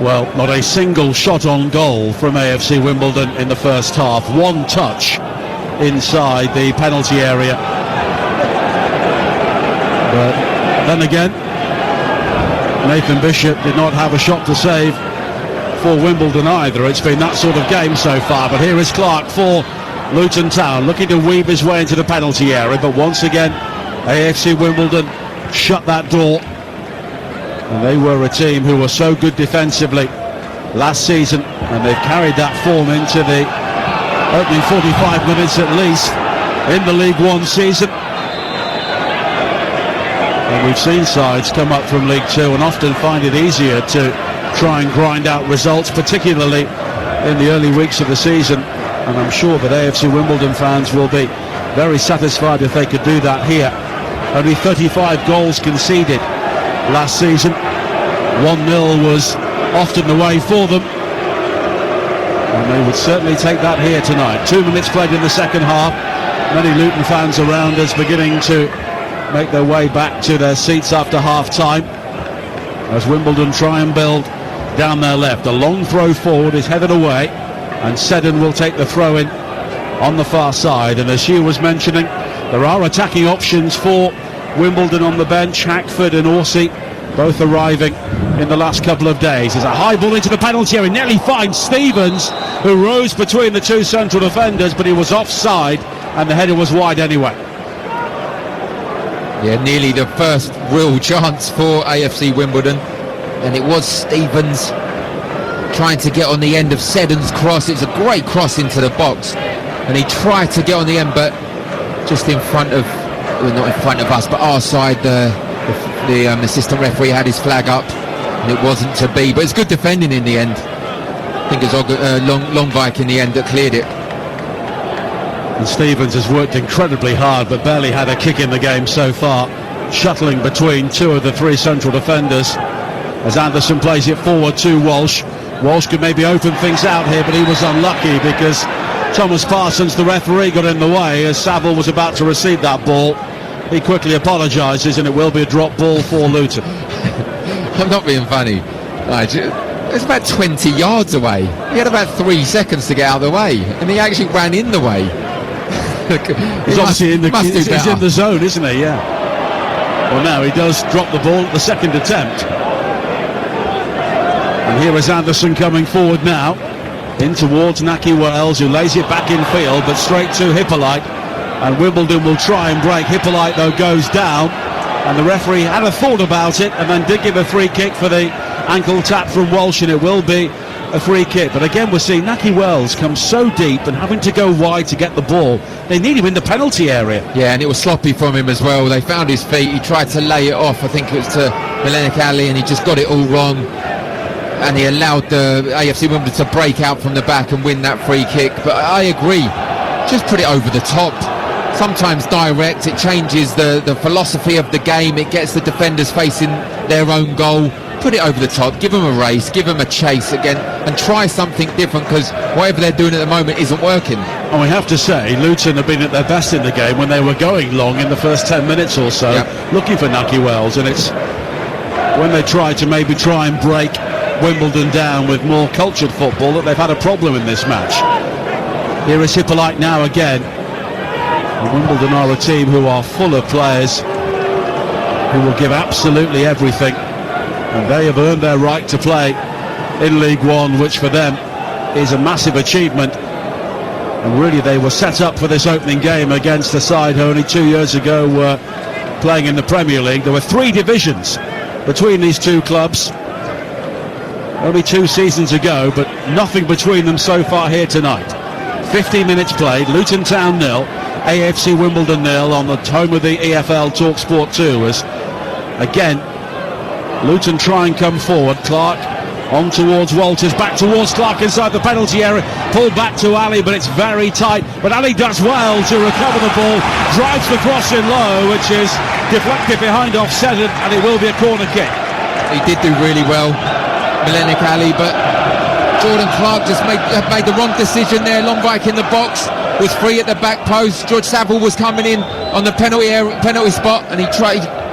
Well, not a single shot on goal from AFC Wimbledon in the first half. One touch inside the penalty area. But then again, Nathan Bishop did not have a shot to save for Wimbledon either. It's been that sort of game so far, but here is Clark for Luton Town, looking to weave his way into the penalty area, but once again AFC Wimbledon shut that door. And they were a team who were so good defensively last season, and they've carried that form into the opening 45 minutes at least in the League One season. And we've seen sides come up from League Two and often find it easier to try and grind out results, particularly in the early weeks of the season. And I'm sure that AFC Wimbledon fans will be very satisfied if they could do that here. Only 35 goals conceded last season. 1-0 was often the way for them, and they would certainly take that here tonight. 2 minutes played in the second half. Many Luton fans around us beginning to make their way back to their seats after half-time as Wimbledon try and build down their left. A long throw forward is headed away, and Seddon will take the throw in on the far side. And as Hugh was mentioning, there are attacking options for Wimbledon on the bench. Hackford and Orsi both arriving in the last couple of days. There's a high ball into the penalty area, nearly finds Stevens, who rose between the two central defenders, but he was offside and the header was wide anyway. Yeah, nearly the first real chance for AFC Wimbledon, and it was Stevens trying to get on the end of Seddon's cross. It's a great cross into the box, and he tried to get on the end, but just in front of, well, not in front of us, but our side, the assistant referee had his flag up, and it wasn't to be. But it's good defending in the end. I think it's Longvik in the end that cleared it. And Stevens has worked incredibly hard, but barely had a kick in the game so far, shuttling between two of the three central defenders as Anderson plays it forward to Walsh. Walsh could maybe open things out here, but he was unlucky because Thomas Parsons, the referee, got in the way as Saville was about to receive that ball. He quickly apologises, and it will be a drop ball for Luton. I'm not being funny. It's about 20 yards away. He had about 3 seconds to get out of the way, and he actually ran in the way. He's obviously in the zone, isn't he? Yeah. Well, now he does drop the ball at the second attempt. And here is Anderson coming forward now, in towards Naki Wells, who lays it back in field, but straight to Hippolyte. And Wimbledon will try and break. Hippolyte, though, goes down, and the referee had a thought about it and then did give a free kick for the ankle tap from Walsh, and it will be a free kick. But again, we're seeing Naki Wells come so deep and having to go wide to get the ball. They need him in the penalty area. Yeah, and it was sloppy from him as well. They found his feet. He tried to lay it off. I think it was to Milenik Ali, and he just got it all wrong. And he allowed the AFC Wimbledon to break out from the back and win that free kick. But I agree, just put it over the top. Sometimes direct, it changes the philosophy of the game. It gets the defenders facing their own goal. Put it over the top, give them a race, give them a chase again, and try something different, because whatever they're doing at the moment isn't working. And we have to say, Luton have been at their best in the game when they were going long in the first 10 minutes or so, looking for Naki Wells, and it's when they try and break Wimbledon down with more cultured football that they've had a problem in this match. Here is Hippolyte now again. And Wimbledon are a team who are full of players who will give absolutely everything, and they have earned their right to play in League One, which for them is a massive achievement. And really they were set up for this opening game against a side who only 2 years ago were playing in the Premier League. There were 3 divisions between these two clubs only 2 seasons ago, but nothing between them so far here tonight. 15 minutes played, Luton Town 0, AFC Wimbledon 0 on the home of the EFL TalkSport 2, as again Luton try and come forward. Clark on towards Walters, back towards Clark inside the penalty area, pulled back to Ali, but it's very tight. But Ali does well to recover the ball, drives the cross in low, which is deflected behind offset, and it will be a corner kick. He did do really well, Milenik Ali, but Jordan Clark just made the wrong decision there. Longvik in the box, was free at the back post. George Saville was coming in on the penalty spot, and he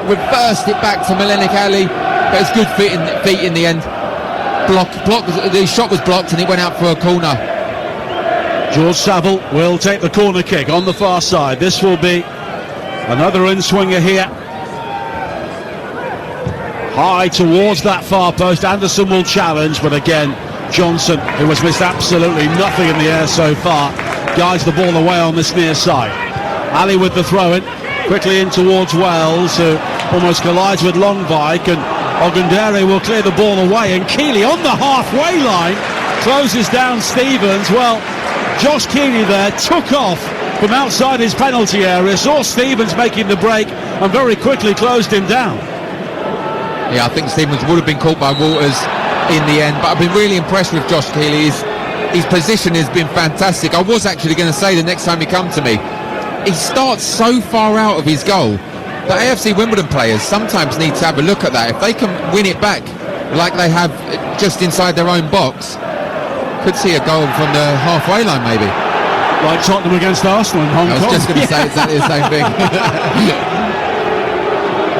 reversed it back to Milenik Ali. But it's good feet in the end. The shot was blocked, and it went out for a corner. George Saville will take the corner kick on the far side. This will be another in-swinger here. High towards that far post. Anderson will challenge, but again, Johnson, who has missed absolutely nothing in the air so far, guides the ball away on this near side. Ali with the throw-in, quickly in towards Wells, who almost collides with Longvik, and Ogundere will clear the ball away, and Keeley on the halfway line closes down Stevens. Well, Josh Keeley there took off from outside his penalty area, saw Stevens making the break, and very quickly closed him down. Yeah, I think Stevens would have been caught by Walters in the end, but I've been really impressed with Josh Keeley. His position has been fantastic. I was actually going to say the next time he come to me, he starts so far out of his goal. The AFC Wimbledon players sometimes need to have a look at that. If they can win it back like they have just inside their own box, could see a goal from the halfway line maybe. Like Tottenham against Arsenal in Hong Kong. I was just going to say exactly the same thing.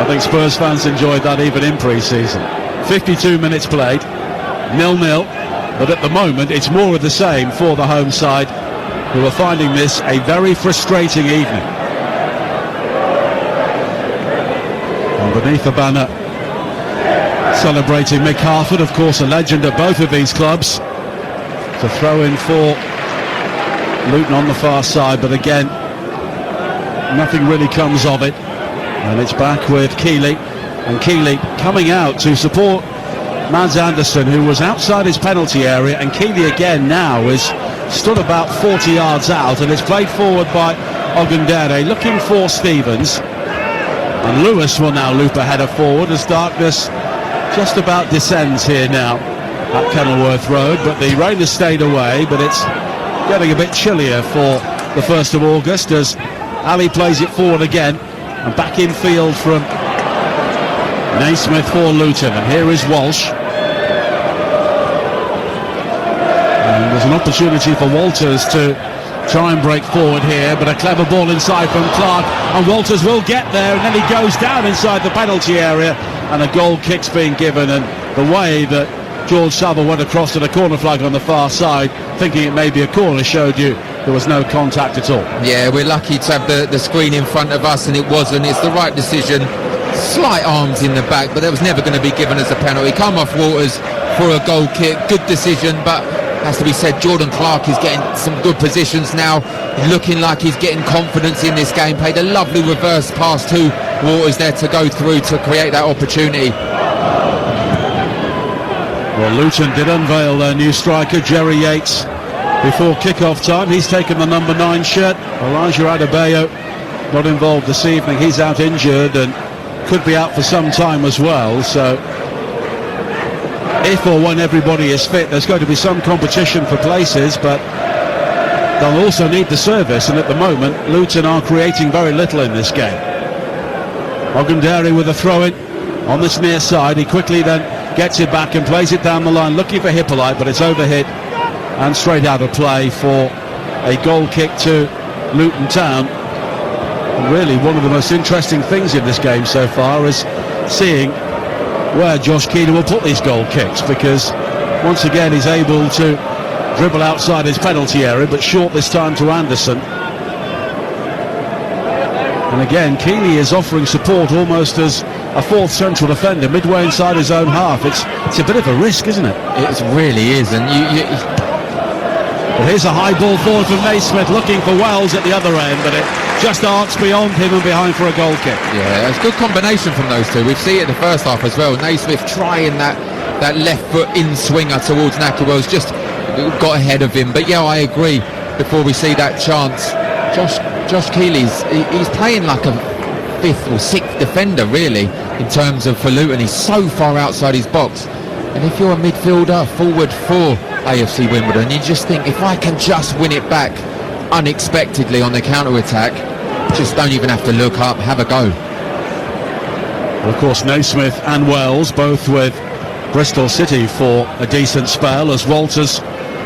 I think Spurs fans enjoyed that even in pre-season. 52 minutes played, 0-0, but at the moment it's more of the same for the home side, who are finding this a very frustrating evening. Underneath the banner, celebrating Mick Harford, of course a legend at both of these clubs, to throw in for Luton on the far side, but again, nothing really comes of it. And it's back with Keeley, and Keeley coming out to support Mads Andersen, who was outside his penalty area, and Keeley again now is stood about 40 yards out, and it's played forward by Ogundere looking for Stevens, and Lewis will now loop a header forward as darkness just about descends here now at Kenilworth Road, but the rain has stayed away, but it's getting a bit chillier for the 1st of August as Ali plays it forward again, and back in field from Naismith for Luton, and here is Walsh. And there's an opportunity for Walters to try and break forward here, but a clever ball inside from Clark, and Walters will get there, and then he goes down inside the penalty area, and a goal kick's being given, and the way that George Saville went across to the corner flag on the far side, thinking it may be a corner, showed you there was no contact at all. Yeah, we're lucky to have the screen in front of us, and it wasn't. It's the right decision. Slight arms in the back, but that was never going to be given as a penalty. Come off Walters for a goal kick. Good decision, but has to be said, Jordan Clark is getting some good positions now. He's looking like he's getting confidence in this game. Played a lovely reverse pass to Walters there to go through to create that opportunity. Well, Luton did unveil their new striker, Jerry Yates, before kick-off time. He's taken the number 9 shirt. Elijah Adebayo not involved this evening. He's out injured and could be out for some time as well. So if or when everybody is fit, there's going to be some competition for places, but they'll also need the service, and at the moment Luton are creating very little in this game. Ogundere with a throw-in on this near side. He quickly then gets it back and plays it down the line, looking for Hippolyte, but it's overhit and straight out of play for a goal kick to Luton Town. And really one of the most interesting things in this game so far is seeing where Josh Keeley will put these goal kicks, because once again he's able to dribble outside his penalty area, but short this time to Anderson. And again, Keeley is offering support almost as a fourth central defender midway inside his own half. It's a bit of a risk, isn't it? It really is, and Well, here's a high ball forward from Naismith, looking for Wells at the other end, but it just arcs beyond him and behind for a goal kick. Yeah, it's a good combination from those two. We've seen it in the first half as well. Naismith trying that left foot in swinger towards Naki Wells, just got ahead of him. But yeah, I agree. Before we see that chance, Josh Keeley's he's playing like a 5th or 6th defender really in terms of for Luton. He's so far outside his box, and if you're a midfielder forward for AFC Wimbledon, you just think, if I can just win it back unexpectedly on the counter-attack, just don't even have to look up, have a go. Well, of course, Naismith and Wells both with Bristol City for a decent spell, as Walters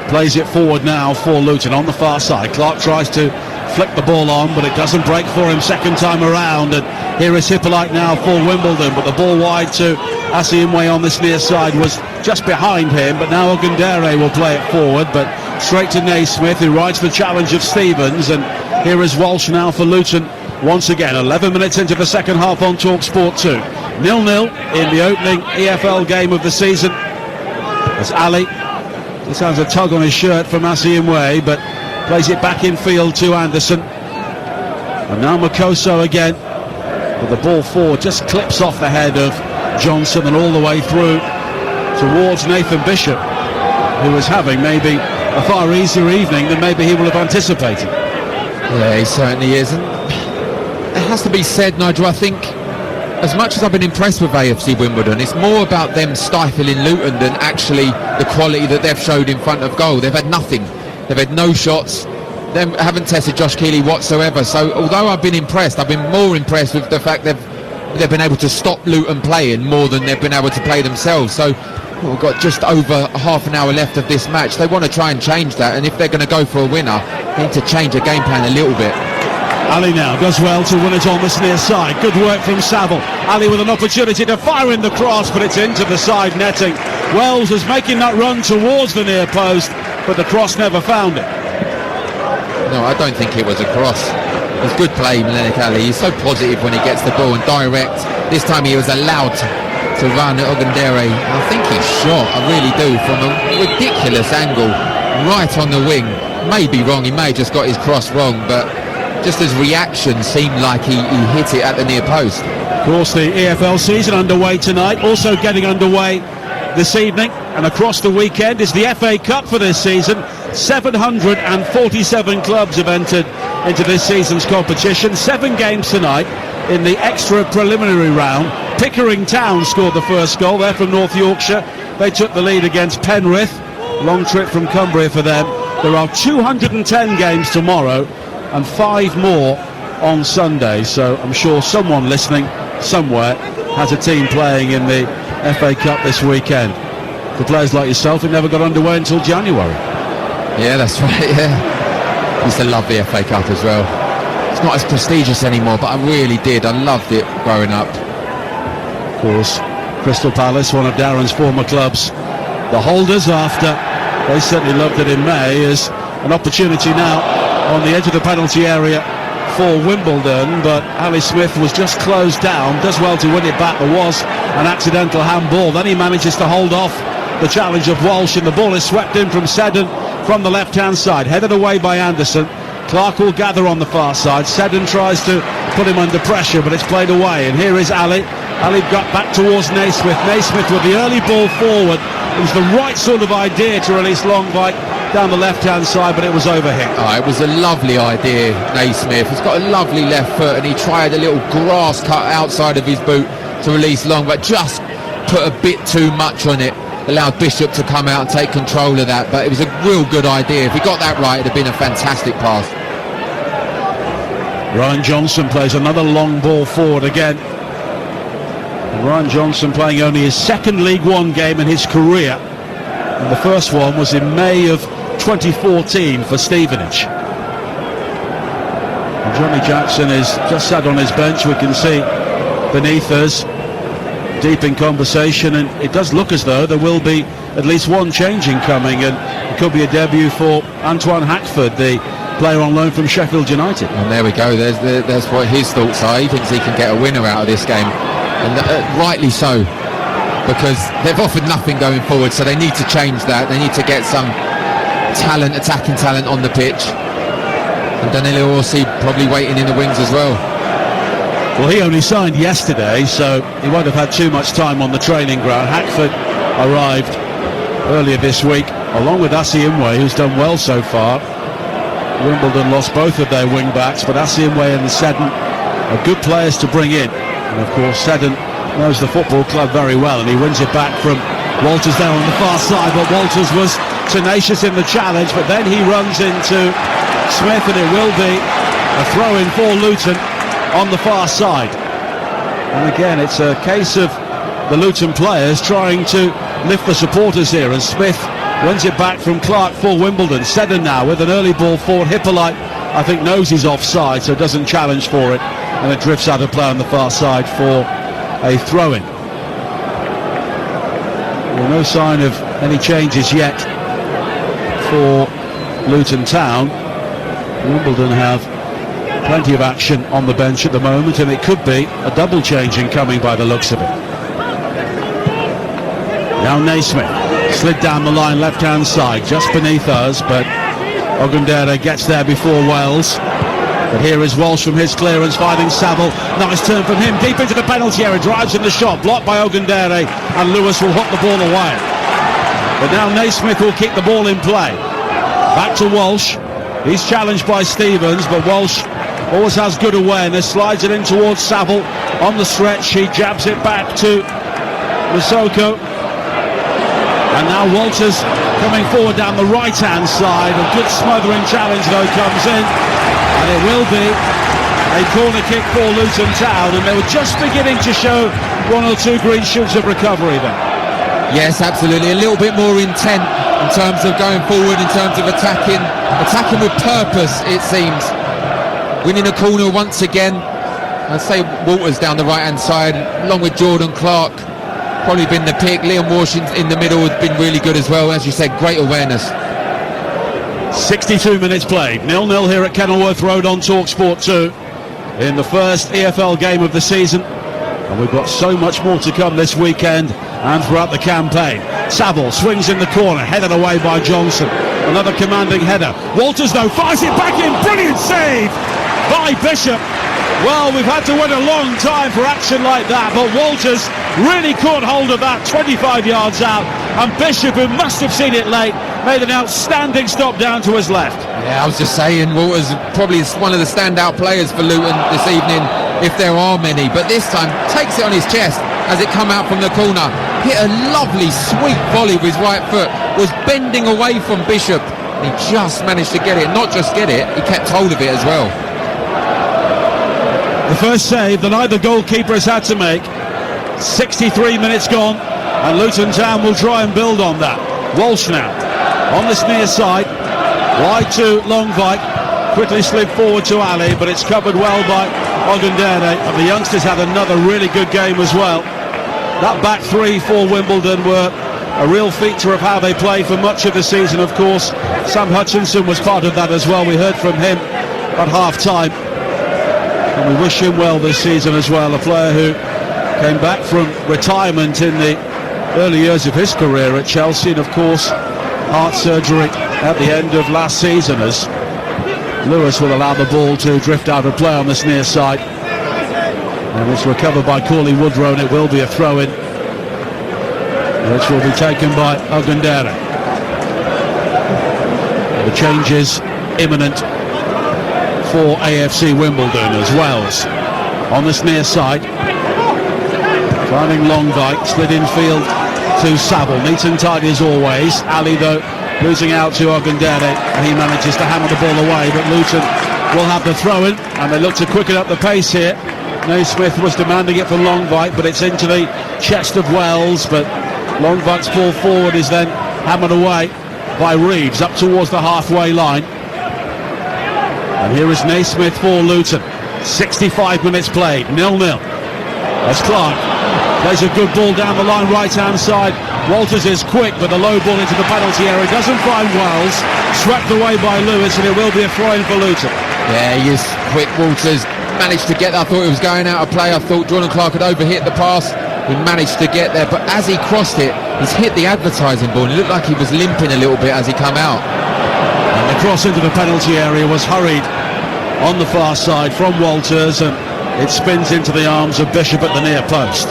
plays it forward now for Luton on the far side. Clark tries to flick the ball on, but it doesn't break for him second time around, and here is Hippolyte now for Wimbledon, but the ball wide to Asiimwe on this near side was just behind him, but now Ogundere will play it forward, but straight to Naismith, who rides the challenge of Stevens, and here is Walsh now for Luton once again. 11 minutes into the second half on TalkSport 2. 0-0 in the opening EFL game of the season, as Ali, he sounds a tug on his shirt from Asiimwe, but plays it back in field to Anderson, and now Makoso again, but the ball forward just clips off the head of Johnson and all the way through towards Nathan Bishop, who is having maybe a far easier evening than maybe he will have anticipated. Yeah, he certainly is, and it has to be said, Nigel, I think as much as I've been impressed with AFC Wimbledon, it's more about them stifling Luton than actually the quality that they've showed in front of goal. They've had nothing. They've had no shots. They haven't tested Josh Keeley whatsoever. So although I've been impressed, I've been more impressed with the fact they've been able to stop Luton playing more than they've been able to play themselves. So we've got just over half an hour left of this match. They want to try and change that, and if they're going to go for a winner, they need to change the game plan a little bit. Ali now does well to win it on this near side. Good work from Saville. Ali with an opportunity to fire in the cross, but it's into the side netting. Wells is making that run towards the near post, but the cross never found it. No, I don't think it was a cross. It was good play, Melenik Ali. He's so positive when he gets the ball and direct. This time he was allowed to run at Ogundere. I think he shot, I really do, from a ridiculous angle, right on the wing. May be wrong, he may have just got his cross wrong, but just his reaction seemed like he hit it at the near post. Of course, the EFL season underway tonight, also getting underway this evening and across the weekend is the FA Cup for this season. 747 clubs have entered into this season's competition. 7 games tonight in the extra preliminary round. Pickering Town scored the first goal. They're from North Yorkshire. They took the lead against Penrith. Long trip from Cumbria for them. There are 210 games tomorrow and 5 more on Sunday, so I'm sure someone listening somewhere has a team playing in the FA Cup this weekend. For players like yourself, it never got underway until January. Yeah, that's right, yeah. I used to love the FA Cup as well. It's not as prestigious anymore, but I really did. I loved it growing up. Of course, Crystal Palace, one of Darren's former clubs, the holders after they certainly loved it in May, is an opportunity now on the edge of the penalty area for Wimbledon, but Ali Smith was just closed down, does well to win it back. There was an accidental handball, then he manages to hold off the challenge of Walsh, and the ball is swept in from Seddon from the left hand side, headed away by Anderson. Clark will gather on the far side. Seddon tries to put him under pressure, but it's played away, and here is Ali. Ali got back towards Naismith. Naismith with the early ball forward. It was the right sort of idea to release Longvike down the left-hand side, but it was overhit. Oh, it was a lovely idea, Naismith. He's got a lovely left foot, and he tried a little grass cut outside of his boot to release Longvike. Just put a bit too much on it. Allowed Bishop to come out and take control of that, but it was a real good idea. If he got that right, it'd have been a fantastic pass. Ryan Johnson plays another long ball forward again. Ryan Johnson playing only his second League One game in his career, and the first one was in May of 2014 for Stevenage. And Johnny Jackson is just sat on his bench. We can see beneath us, deep in conversation, and it does look as though there will be at least one changing coming, and it could be a debut for Antoine Hackford, the player on loan from Sheffield United. And there we go, there's what his thoughts are. He thinks he can get a winner out of this game, and rightly so, because they've offered nothing going forward, so they need to change that. They need to get some talent, attacking talent on the pitch, and Danilo Orsi probably waiting in the wings as well. Well, he only signed yesterday, so he won't have had too much time on the training ground. Hackford arrived earlier this week, along with Assi Imwe, who's done well so far. Wimbledon lost both of their wing-backs, but Assi Imwe and Seddon are good players to bring in. And of course, Seddon knows the football club very well, and he wins it back from Walters there on the far side, but Walters was tenacious in the challenge, but then he runs into Smith, and it will be a throw-in for Luton on the far side. And again, it's a case of the Luton players trying to lift the supporters here, and Smith runs it back from Clark for Wimbledon. Seddon now with an early ball forward. Hippolyte, I think, knows he's offside, so doesn't challenge for it, and it drifts out of play on the far side for a throw-in. Well, no sign of any changes yet for Luton Town. Wimbledon have plenty of action on the bench at the moment, and it could be a double changing coming by the looks of it. Now Naismith slid down the line left hand side just beneath us, but Ogundere gets there before Wells. But here is Walsh from his clearance, finding Saville. Nice turn from him, deep into the penalty area, drives in the shot, blocked by Ogundere, and Lewis will hook the ball away. But now Naismith will keep the ball in play. Back to Walsh. He's challenged by Stevens, but Walsh always has good awareness, slides it in towards Saville on the stretch. He jabs it back to Masoko, and now Walters coming forward down the right hand side. A good smothering challenge though comes in, and it will be a corner kick for Luton Town, and they were just beginning to show one or two green shoots of recovery there. Yes, absolutely, a little bit more intent in terms of going forward, in terms of attacking with purpose, it seems. Winning a corner once again. I'd say Walters down the right hand side, along with Jordan Clark, probably been the pick. Liam Walsh in the middle has been really good as well. As you said, great awareness. 62 minutes played, 0-0 here at Kenilworth Road on TalkSport 2 in the first EFL game of the season, and we've got so much more to come this weekend and throughout the campaign. Saville swings in the corner, headed away by Johnson. Another commanding header. Walters though fires it back in, brilliant save by Bishop. Well, we've had to wait a long time for action like that, but Walters really caught hold of that 25 yards out, and Bishop, who must have seen it late, made an outstanding stop down to his left. Yeah, I was just saying, Walters probably is one of the standout players for Luton this evening, if there are many, but this time takes it on his chest as it come out from the corner, hit a lovely sweet volley with his right foot, was bending away from Bishop, he just managed to get it. Not just get it, he kept hold of it as well. The first save that either goalkeeper has had to make. 63 minutes gone, and Luton Town will try and build on that. Walsh now on this near side, wide to Longvik, quickly slid forward to Ali, but it's covered well by Ogundere, and the youngsters had another really good game as well. That back three for Wimbledon were a real feature of how they play for much of the season. Of course, Sam Hutchinson was part of that as well. We heard from him at half-time, and we wish him well this season as well. A player who came back from retirement in the early years of his career at Chelsea, and of course heart surgery at the end of last season, as Lewis will allow the ball to drift out of play on this near side, and it's recovered by Corley Woodrow, and it will be a throw-in which will be taken by Ogundere. The change is imminent for AFC Wimbledon as Wells on this near side, finding Longvik, slid infield to Saville, neat and tidy as always. Ali though losing out to Ogundere, and he manages to hammer the ball away, but Luton will have the throw-in, and they look to quicken up the pace here. Naismith was demanding it from Longvik, but it's into the chest of Wells, but Longvik's ball forward is then hammered away by Reeves up towards the halfway line. And here is Naismith for Luton. 65 minutes played, 0-0. As Clark plays a good ball down the line, right-hand side. Walters is quick, but the low ball into the penalty area doesn't find Wells. Swept away by Lewis, and it will be a throw-in for Luton. Yeah, he is quick. Walters managed to get there. I thought it was going out of play. I thought Jordan Clark had overhit the pass. He managed to get there, but as he crossed it, he's hit the advertising ball. It looked like he was limping a little bit as he come out. And the cross into the penalty area was hurried on the far side from Walters, and it spins into the arms of Bishop at the near post.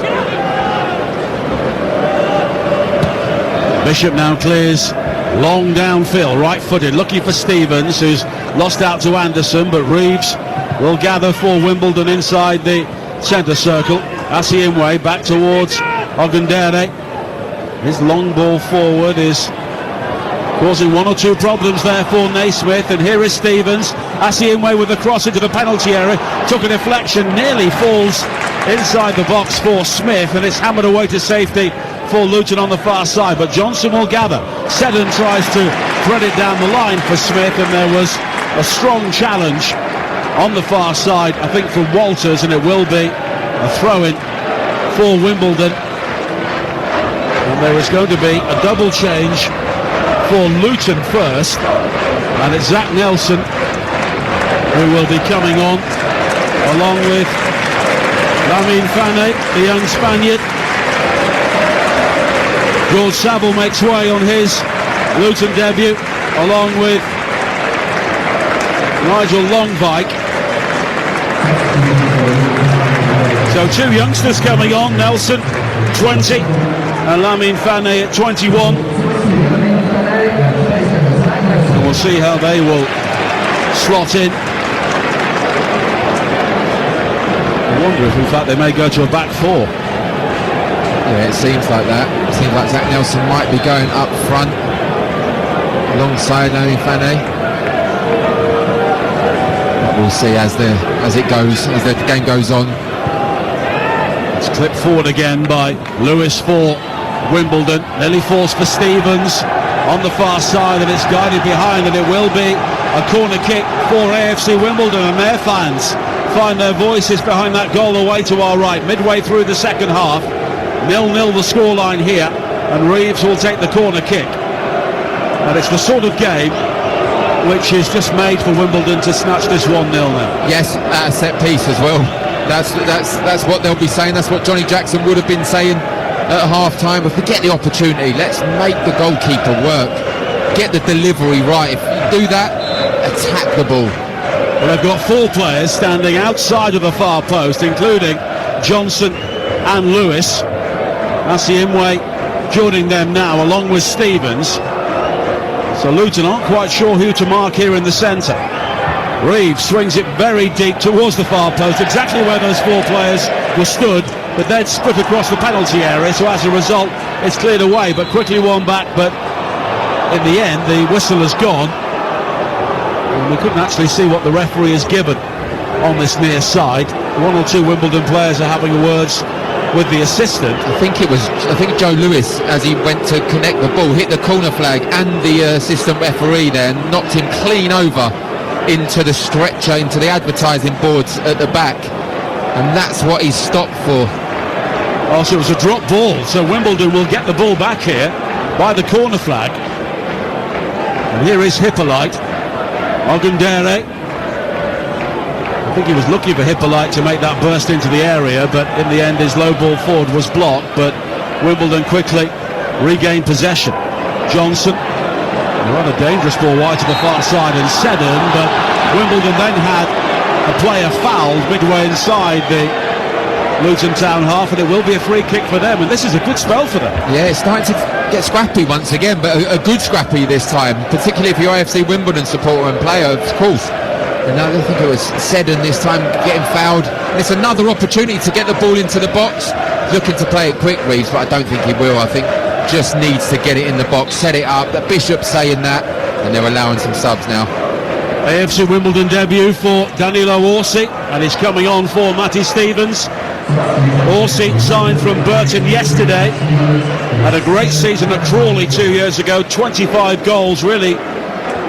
Bishop now clears long downfield, right-footed, looking for Stevens, who's lost out to Anderson, but Reeves will gather for Wimbledon inside the centre circle. Asiimwe back towards Ogundere. His long ball forward is causing one or two problems there for Naismith, and here is Stevens. Asiimwe with the cross into the penalty area, took a deflection, nearly falls inside the box for Smith, and it's hammered away to safety for Luton on the far side, but Johnson will gather. Seddon tries to thread it down the line for Smith, and there was a strong challenge on the far side, I think, for Walters, and it will be a throw-in for Wimbledon. And there is going to be a double change for Luton first, and it's Zach Nelson who will be coming on, along with Lamine Fane, the young Spaniard. George Saville makes way on his Luton debut, along with Nigel Longvik. So two youngsters coming on, Nelson 20 and Lamine Fane at 21. And we'll see how they will slot in. I wonder if in fact they may go to a back four. Yeah, it seems like that. It seems like Zach Nelson might be going up front alongside Lamine Fane. But we'll see as the game goes on. It's clipped forward again by Lewis for Wimbledon. Nearly falls for Stevens on the far side, and it's guided behind, and it will be a corner kick for AFC Wimbledon, and their fans find their voices behind that goal away to our right, midway through the second half. 0-0 the scoreline here, and Reeves will take the corner kick. And it's the sort of game which is just made for Wimbledon to snatch this 1-0 now. Yes, set piece as well. That's what they'll be saying. That's what Johnny Jackson would have been saying at half-time. If we get the opportunity, let's make the goalkeeper work. Get the delivery right. If you do that, attack the ball. Well, they've got 4 players standing outside of the far post, including Johnson and Lewis. Asiimwe joining them now, along with Stevens. So Luton aren't quite sure who to mark here in the centre. Reeves swings it very deep towards the far post, exactly where those 4 players were stood, but then split across the penalty area, so as a result it's cleared away, but quickly won back. But in the end the whistle has gone, and we couldn't actually see what the referee has given on this near side. 1 or 2 Wimbledon players are having words with the assistant. I think Joe Lewis, as he went to connect the ball, hit the corner flag and the assistant referee there, knocked him clean over into the stretcher, into the advertising boards at the back, and that's what he's stopped for. Oh, so it was a drop ball, so Wimbledon will get the ball back here by the corner flag. And here is Hippolyte Ogundere. I think he was looking for Hippolyte to make that burst into the area, but in the end his low ball forward was blocked. But Wimbledon quickly regained possession. Johnson, rather dangerous ball wide to the far side, and Seddon, but Wimbledon then had a player fouled midway inside the Luton Town half, and it will be a free kick for them, and this is a good spell for them. Yeah, it's starting to get scrappy once again, but a good scrappy this time, particularly if you're AFC Wimbledon supporter and player, of course. And I think it was Seddon this time getting fouled. And it's another opportunity to get the ball into the box. Looking to play it quick, Reeves, but I don't think he will. I think just needs to get it in the box, set it up. That Bishop's saying that, and they're allowing some subs now. AFC Wimbledon debut for Danilo Orsi, and he's coming on for Matty Stevens. Orsi signed from Burton yesterday, had a great season at Crawley 2 years ago, 25 goals. Really,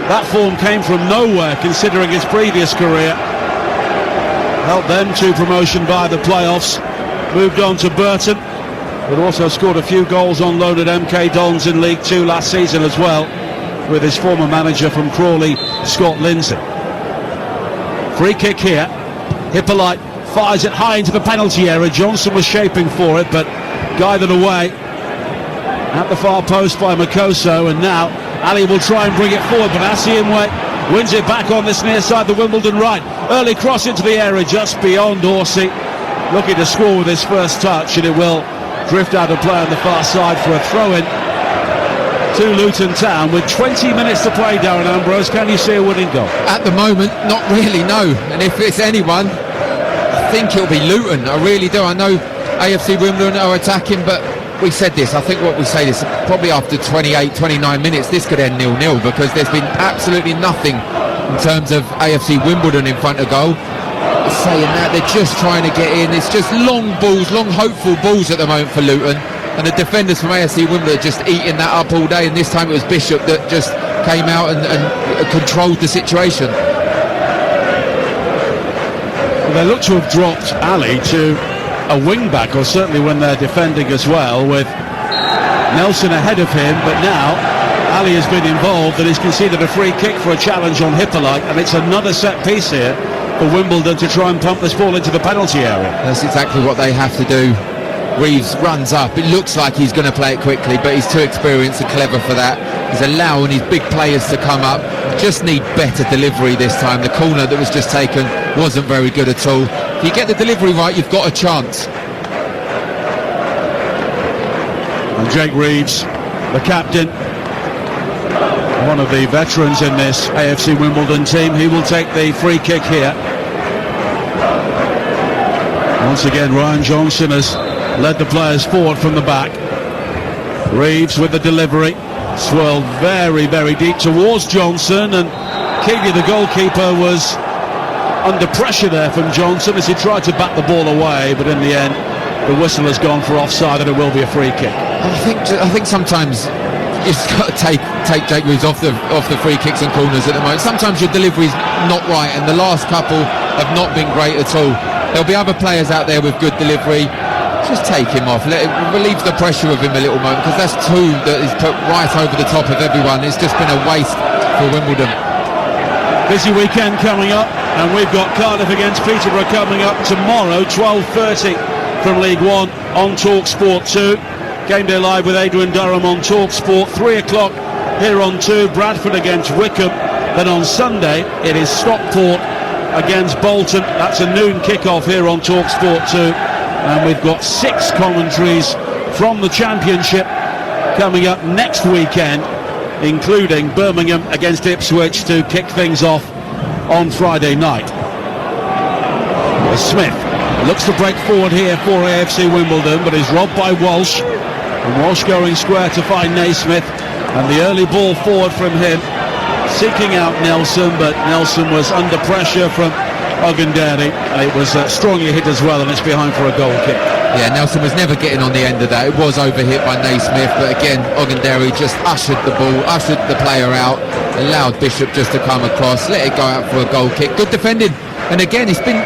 that form came from nowhere considering his previous career. Helped them to promotion by the playoffs. Moved on to Burton, but also scored a few goals on loan at MK Dons in League 2 last season as well, with his former manager from Crawley, Scott Lindsay. Free kick here. Hippolyte fires it high into the penalty area. Johnson was shaping for it, but guided away at the far post by Makoso, and now Ali will try and bring it forward, but Asiimwe wins it back on this near side, the Wimbledon right. Early cross into the area just beyond Orsi, looking to score with his first touch, and it will drift out of play on the far side for a throw-in to Luton Town with 20 minutes to play. Darren Ambrose, can you see a winning goal? At the moment, not really, no. And if it's anyone, I think it'll be Luton. I really do. I know AFC Wimbledon are attacking, but we said this, I think what we say this, probably after 28, 29 minutes, this could end 0-0, because there's been absolutely nothing in terms of AFC Wimbledon in front of goal. Saying that, they're just trying to get in. It's just long balls, long hopeful balls at the moment for Luton, and the defenders from AFC Wimbledon are just eating that up all day, and this time it was Bishop that just came out and controlled the situation. Well, they look to have dropped Ali to a wing-back, or certainly when they're defending as well, with Nelson ahead of him, but now Ali has been involved and he's conceded a free kick for a challenge on Hippolyte, and it's another set piece here for Wimbledon to try and pump this ball into the penalty area. That's exactly what they have to do. Reeves runs up, it looks like he's going to play it quickly, but he's too experienced and clever for that. He's allowing his big players to come up, just need better delivery this time. The corner that was just taken wasn't very good at all. If you get the delivery right, you've got a chance. And Jake Reeves, the captain, one of the veterans in this AFC Wimbledon team, he will take the free kick here. Once again, Ryan Johnson has led the players forward from the back. Reeves with the delivery, swirled very, very deep towards Johnson, and Keeley, the goalkeeper, was under pressure there from Johnson as he tried to bat the ball away, but in the end the whistle has gone for offside, and it will be a free kick. I think sometimes you've got to take Jake Reeves off the free kicks and corners at the moment. Sometimes your delivery's not right, and the last couple have not been great at all. There'll be other players out there with good delivery. Just take him off, relieve the pressure of him a little moment, because that's two that is put right over the top of everyone. It's just been a waste for Wimbledon. Busy weekend coming up, and we've got Cardiff against Peterborough coming up tomorrow, 12:30 from League 1 on TalkSport 2. Game day live with Adrian Durham on TalkSport, 3 o'clock here on 2, Bradford against Wickham. Then on Sunday it is Stockport against Bolton. That's a noon kickoff here on TalkSport 2, and we've got 6 commentaries from the Championship coming up next weekend, including Birmingham against Ipswich to kick things off on Friday night. Smith looks to break forward here for AFC Wimbledon, but is robbed by Walsh, and Walsh going square to find Naismith, and the early ball forward from him, seeking out Nelson, but Nelson was under pressure from Ogundere. It was strongly hit as well, and it's behind for a goal kick. Yeah, Nelson was never getting on the end of that. It was overhit by Naismith, but again, Ogundere just ushered the ball, ushered the player out, allowed Bishop just to come across, let it go out for a goal kick. Good defending, and again, it's been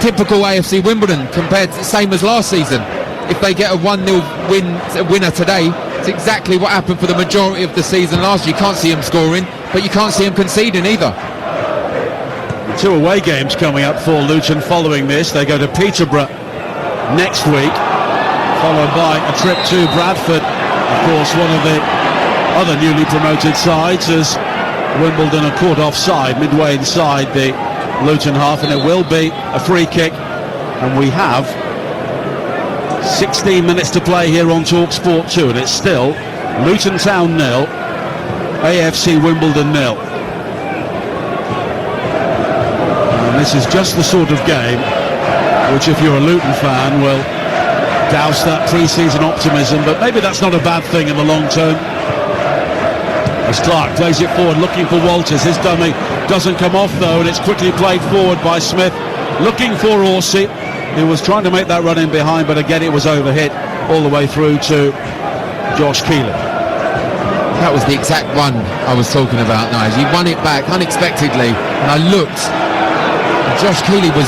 typical AFC Wimbledon compared to same as last season. If they get a 1-0 winner today, it's exactly what happened for the majority of the season last year. You can't see them scoring, but you can't see them conceding either. 2 away games coming up for Luton following this. They go to Peterborough next week, followed by a trip to Bradford. Of course, one of the other newly promoted sides, as Wimbledon are caught offside midway inside the Luton half, and it will be a free kick, and we have 16 minutes to play here on TalkSport 2, and it's still Luton Town 0, AFC Wimbledon 0. And this is just the sort of game which, if you're a Luton fan, will douse that pre-season optimism, but maybe that's not a bad thing in the long term. As Clark plays it forward, looking for Walters. His dummy doesn't come off though, and it's quickly played forward by Smith, looking for Orsi, who was trying to make that run in behind, but again it was overhit all the way through to Josh Keelan. That was the exact one I was talking about, Nige. He won it back unexpectedly, and I looked, and Josh Keelan was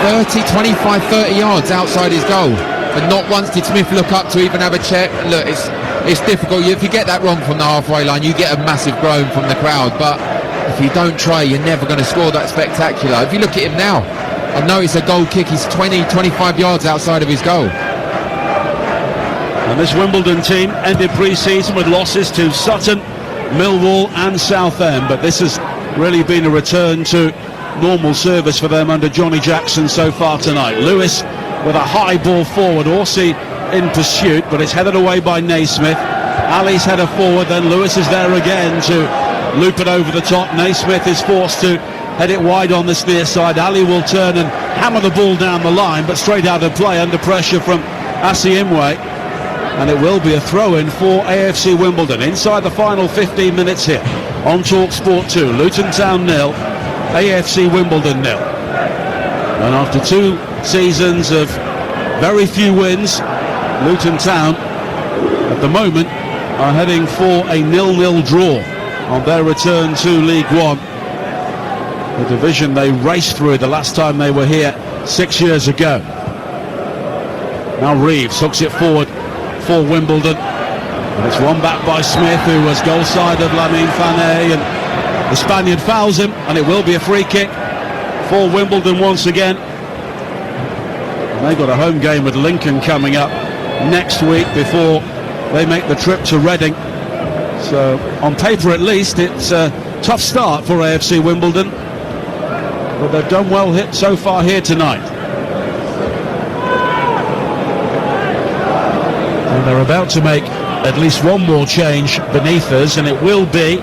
25, 30 yards outside his goal, but not once did Smith look up to even have a check. Look, it's difficult. If you get that wrong from the halfway line, you get a massive groan from the crowd, but if you don't try, you're never going to score that spectacular. If you look at him now, I know it's a goal kick, he's 20-25 yards outside of his goal. And this Wimbledon team ended pre-season with losses to Sutton, Millwall and Southend, but this has really been a return to normal service for them under Johnny Jackson so far tonight. Lewis with a high ball forward, Orsi in pursuit, but it's headed away by Naismith. Ali's header forward, then Lewis is there again to loop it over the top. Naismith is forced to head it wide on this near side. Ali will turn and hammer the ball down the line, but straight out of play under pressure from Asiimwe, and it will be a throw-in for AFC Wimbledon inside the final 15 minutes here on TalkSport 2. Luton Town 0, AFC Wimbledon 0. And after 2 seasons of very few wins, Luton Town at the moment are heading for a 0-0 draw on their return to League One, the division they raced through the last time they were here 6 years ago. Now Reeves hooks it forward for Wimbledon, and it's won back by Smith, who was goal side of Lamine Fane, and the Spaniard fouls him, and it will be a free kick for Wimbledon once again. And they've got a home game with Lincoln coming up next week before they make the trip to Reading. So on paper at least it's a tough start for AFC Wimbledon, but they've done well hit so far here tonight. And they're about to make at least one more change beneath us, and it will be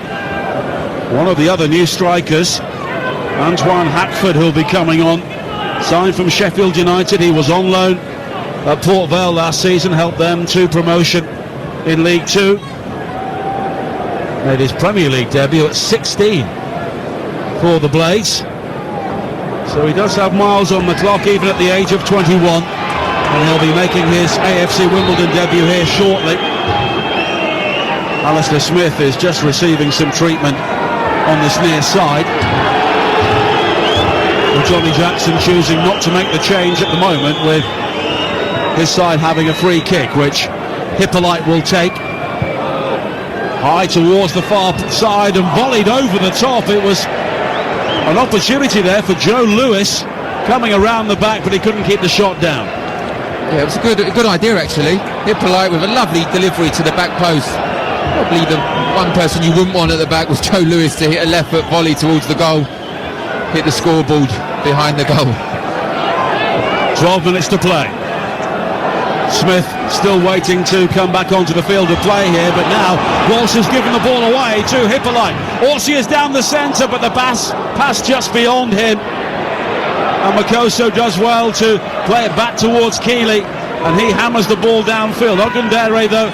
one of the other new strikers, Antoine Hackford, who'll be coming on, signed from Sheffield United. He was on loan at Port Vale last season, helped them to promotion in League Two. Made his Premier League debut at 16 for the Blades. So he does have miles on the clock even at the age of 21, and he'll be making his AFC Wimbledon debut here shortly. Alistair Smith is just receiving some treatment on this near side, with Johnny Jackson choosing not to make the change at the moment, with his side having a free kick, which Hippolyte will take. High towards the far side and volleyed over the top. It was an opportunity there for Joe Lewis coming around the back, but he couldn't keep the shot down. Yeah, it was a good idea actually. Hippolyte with a lovely delivery to the back post. Probably the one person you wouldn't want at the back was Joe Lewis to hit a left foot volley towards the goal. hit the scoreboard behind the goal. 12 minutes to play. Smith still waiting to come back onto the field of play here, but now Walsh has given the ball away to Hippolyte. Orsi is down the centre, but the pass just beyond him. And Makoso does well to play it back towards Keeley, and he hammers the ball downfield. Ogundere, though,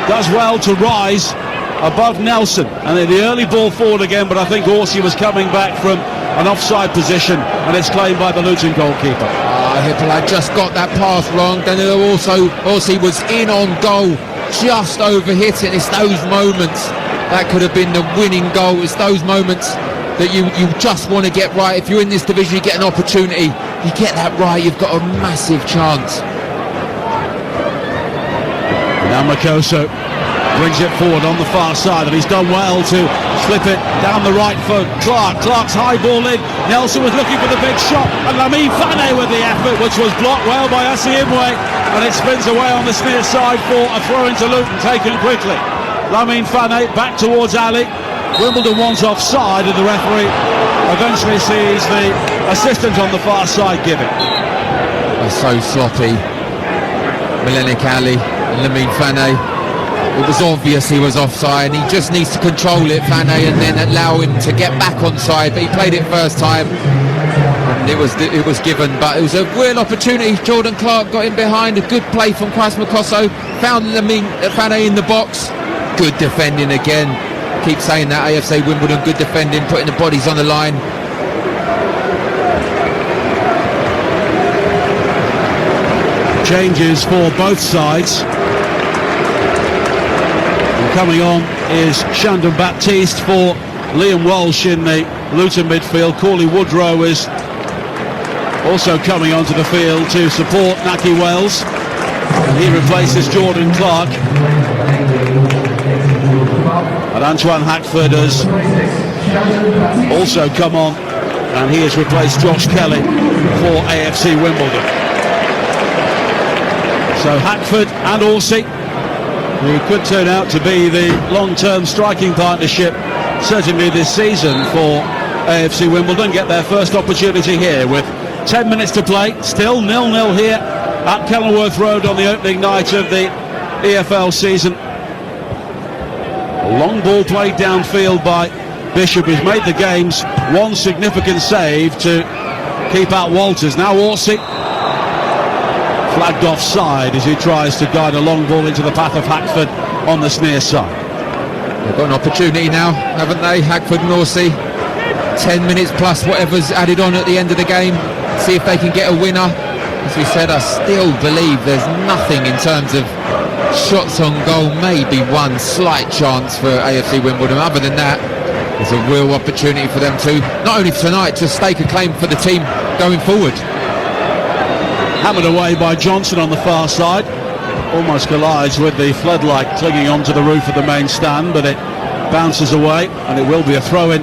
does well to rise above Nelson, and the early ball forward again, but I think Orsi was coming back from an offside position, and it's claimed by the Luton goalkeeper. Hippolyte just got that pass wrong. Then Orsi was in on goal, just overhit it. It's those moments that could have been the winning goal. It's those moments that you just want to get right. If you're in this division, you get an opportunity, you get that right, you've got a massive chance. Now Makoso brings it forward on the far side, and he's done well to slip it down the right for Clark. Clark's high ball in. Nelson was looking for the big shot, and Lamine Fane with the effort, which was blocked well by Asiimwe, and it spins away on the near side for a throw into Luton, taken quickly. Lamine Fane back towards Ali. Wimbledon wants offside, and the referee eventually sees the assistant on the far side give it. They're so sloppy. Melenik Ali and Lamine Fane. It was obvious he was offside. He just needs to control it, Fane, and then allow him to get back onside. But he played it first time, and it was given. But it was a real opportunity. Jordan Clark got in behind. A good play from Kwasi Makoso. Found Fane in the box. Good defending again. Keep saying that, AFC Wimbledon. Good defending, putting the bodies on the line. Changes for both sides. Coming on is Shandon Baptiste for Liam Walsh in the Luton midfield. Corley Woodrow is also coming onto the field to support Naki Wells, and he replaces Jordan Clark. And Antoine Hackford has also come on, and he has replaced Josh Kelly for AFC Wimbledon. So Hackford and Orsi, who could turn out to be the long-term striking partnership certainly this season for AFC Wimbledon, get their first opportunity here with 10 minutes to play. Still 0-0 here at Kenilworth Road on the opening night of the EFL season. A long ball played downfield by Bishop, who's made the game's one significant save to keep out Walters. Now Orsi flagged offside as he tries to guide a long ball into the path of Hackford on the near side. They've got an opportunity now, haven't they, Hackford and Orsi? 10 minutes plus whatever's added on at the end of the game. See if they can get a winner. As we said, I still believe there's nothing in terms of shots on goal. Maybe one slight chance for AFC Wimbledon. Other than that, there's a real opportunity for them to, not only tonight, to stake a claim for the team going forward. Hammered away by Johnson on the far side. Almost collides with the floodlight clinging onto the roof of the main stand, but it bounces away, and it will be a throw-in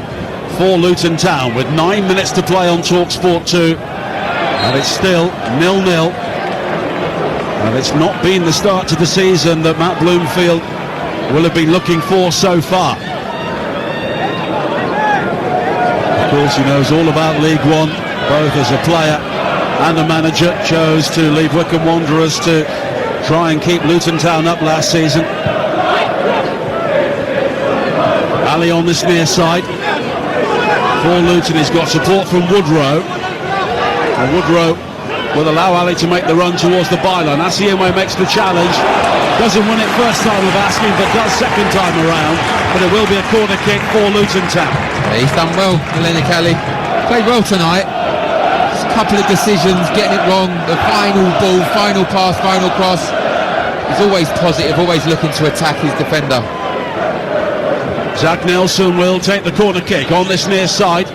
for Luton Town with 9 minutes to play on TalkSport 2, and it's still 0-0. And it's not been the start to the season that Matt Bloomfield will have been looking for so far. Of course, he knows all about League One, both as a player and a manager. Chose to leave Wycombe Wanderers to try and keep Luton Town up last season. Ali on this near side for Luton. He's got support from Woodrow, and Woodrow will allow Ali to make the run towards the byline. Asiimwe makes the challenge, doesn't win it first time of asking, but does second time around. But it will be a corner kick for Luton Town. Yeah, he's done well, Melenik Ali. Played well tonight. A couple of decisions, getting it wrong. The final ball, final pass, final cross. He's always positive, always looking to attack his defender. Zach Nelson will take the corner kick on this near side.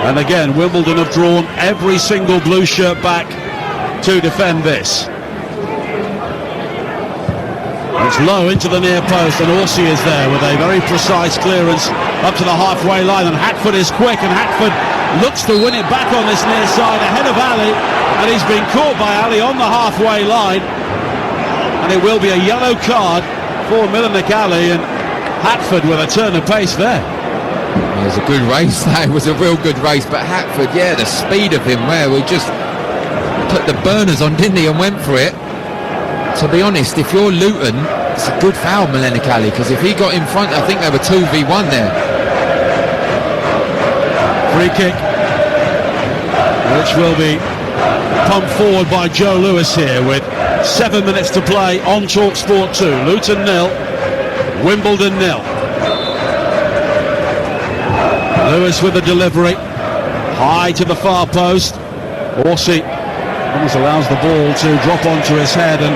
And again, Wimbledon have drawn every single blue shirt back to defend this. It's low into the near post, and Orsi is there with a very precise clearance up to the halfway line, and Hackford is quick, and Hackford looks to win it back on this near side ahead of Ali, and he's been caught by Ali on the halfway line, and it will be a yellow card for Melenik Ali, and Hackford with a turn of pace there. It was a good race. That was a real good race. But Hatford, yeah, the speed of him, where we just put the burners on, didn't he, and went for it. To be honest, if you're Luton, it's a good foul, Melenikali, because if he got in front, I think they were 2v1 there. Free kick, which will be pumped forward by Joe Lewis here with 7 minutes to play on TalkSport 2. Luton 0, Wimbledon 0. Lewis with the delivery, high to the far post. Horsey almost allows the ball to drop onto his head and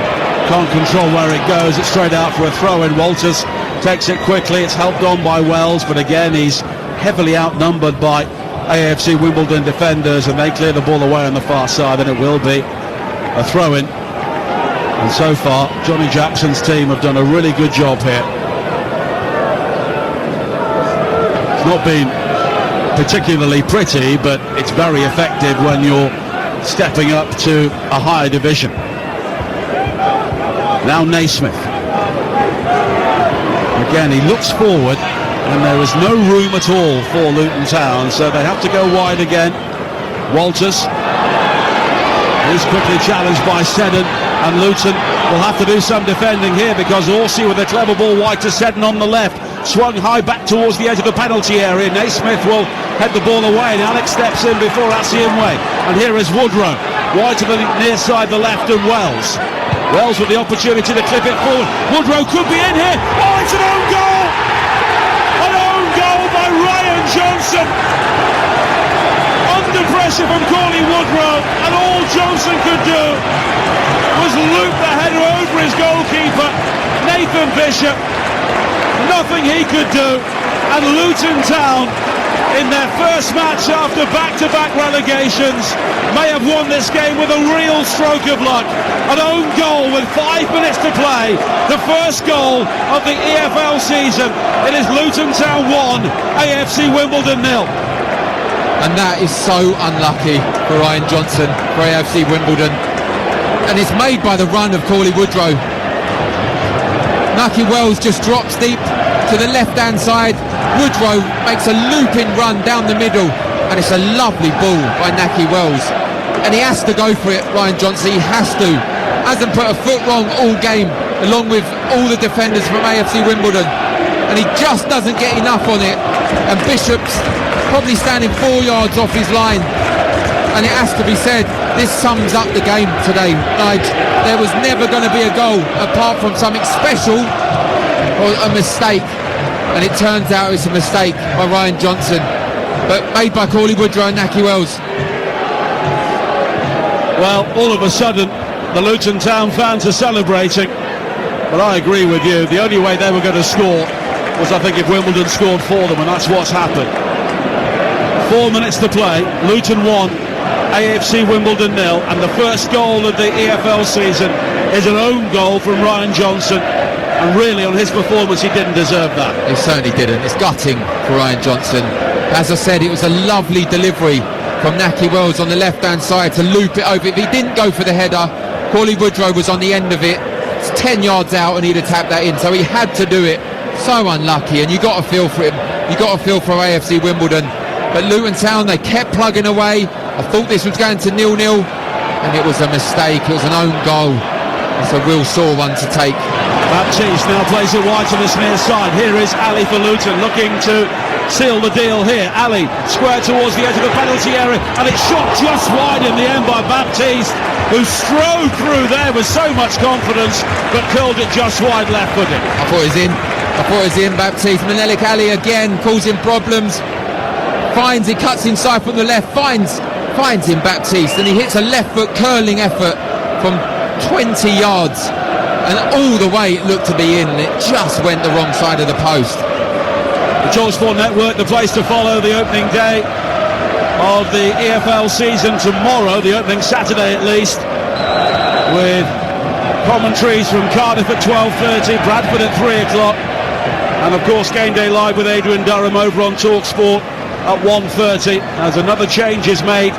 can't control where it goes. It's straight out for a throw-in. Walters takes it quickly. It's helped on by Wells, but again he's heavily outnumbered by AFC Wimbledon defenders, and they clear the ball away on the far side, and it will be a throw-in. And so far, Johnny Jackson's team have done a really good job here. It's not been particularly pretty, but it's very effective when you're stepping up to a higher division. Now Naismith. Again, he looks forward, and there is no room at all for Luton Town, so they have to go wide again. Walters is quickly challenged by Seddon, and Luton will have to do some defending here because Horsey with a clever ball wide to Seddon on the left, swung high back towards the edge of the penalty area. Naismith will head the ball away, and Alex steps in before Asiimwe, and here is Woodrow wide to the near side, the left, and Wells with the opportunity to clip it forward. Woodrow could be in here. Oh, it's an own goal! An own goal by Ryan Johnson. Under pressure from Corley Woodrow, and all Johnson could do was loop the header over his goalkeeper, Nathan Bishop. Nothing he could do, and Luton Town, in their first match after back-to-back relegations, may have won this game with a real stroke of luck. An own goal with 5 minutes to play, the first goal of the EFL season. It is Luton Town 1, AFC Wimbledon 0. And that is so unlucky for Ryan Johnson, for AFC Wimbledon. And it's made by the run of Corley Woodrow. Nahki Wells just drops deep to the left-hand side. Woodrow makes a looping run down the middle, and it's a lovely ball by Nahki Wells. And he has to go for it, Ryan Johnson, he has to. Hasn't put a foot wrong all game, along with all the defenders from AFC Wimbledon. And he just doesn't get enough on it. And Bishop's probably standing 4 yards off his line. And it has to be said, this sums up the game today, Nige. There was never going to be a goal apart from something special or a mistake. And it turns out it's a mistake by Ryan Johnson, but made by Corley Woodrow and Nahki Wells. Well, all of a sudden, the Luton Town fans are celebrating, but I agree with you. The only way they were going to score was, I think, if Wimbledon scored for them, and that's what's happened. 4 minutes to play, Luton 1, AFC Wimbledon 0, and the first goal of the EFL season is an own goal from Ryan Johnson. And really, on his performance, he didn't deserve that. He certainly didn't. It's gutting for Ryan Johnson. As I said, it was a lovely delivery from Nahki Wells on the left-hand side to loop it over. If he didn't go for the header, Corley Woodrow was on the end of it. It's 10 yards out, and he'd have tapped that in. So he had to do it. So unlucky, and you got to feel for him. You got to feel for AFC Wimbledon. But Luton Town, they kept plugging away. I thought this was going to 0-0, and it was a mistake. It was an own goal. It's a real sore one to take. Baptiste now plays it wide to this near side. Here is Ali for Luton, looking to seal the deal here. Ali square towards the edge of the penalty area, and it's shot just wide in the end by Baptiste, who strode through there with so much confidence, but curled it just wide left-footed. I thought it was in. Baptiste. Menelik Ali again causing problems. He cuts inside from the left, finds him, Baptiste, and he hits a left foot curling effort from 20 yards, and all the way it looked to be in, and it just went the wrong side of the post. The TalkSport Network, the place to follow the opening day of the EFL season tomorrow, the opening Saturday at least, with commentaries from Cardiff at 12:30, Bradford at 3 o'clock, and of course Game Day Live with Adrian Durham over on TalkSport at 1:30, as another change is made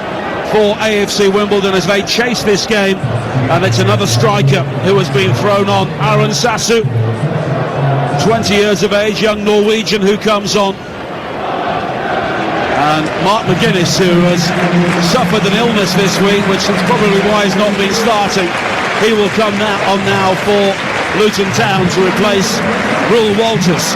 for AFC Wimbledon as they chase this game, and it's another striker who has been thrown on. Aaron Sassu, 20 years of age, young Norwegian who comes on. And Mark McGuinness, who has suffered an illness this week, which is probably why he's not been starting, he will come now for Luton Town to replace Will Walters.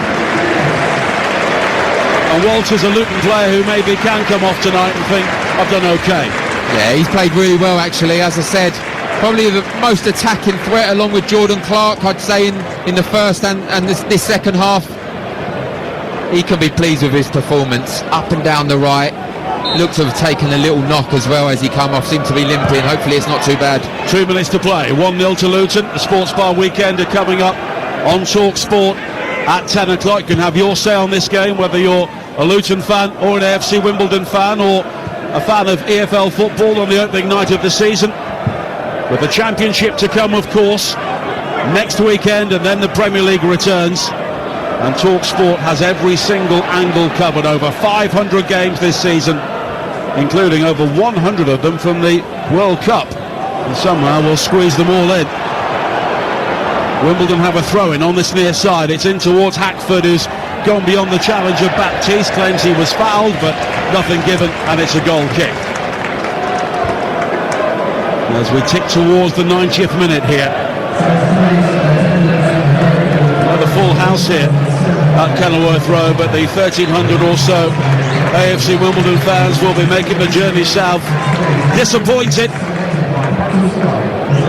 And Walters, a Luton player who maybe can come off tonight and think, I've done okay. Yeah, he's played really well actually, as I said. Probably the most attacking threat along with Jordan Clark, I'd say, in the first and this second half. He can be pleased with his performance. Up and down the right. Looks to have taken a little knock as well as he come off. Seemed to be limping. Hopefully it's not too bad. 2 minutes to play. 1-0 to Luton. The Sports Bar Weekend are coming up on Talk Sport at 10 o'clock. You can have your say on this game, whether you're a Luton fan or an AFC Wimbledon fan or a fan of EFL football on the opening night of the season. With the Championship to come, of course, next weekend, and then the Premier League returns. And Talk Sport has every single angle covered. Over 500 games this season, including over 100 of them from the World Cup. And somehow we'll squeeze them all in. Wimbledon have a throw-in on this near side. It's in towards Hackford, who's gone beyond the challenge of Baptiste. Claims he was fouled, but nothing given, and it's a goal kick. As we tick towards the 90th minute here. Another full house here at Kenilworth Road, but the 1,300 or so AFC Wimbledon fans will be making the journey south. Disappointed.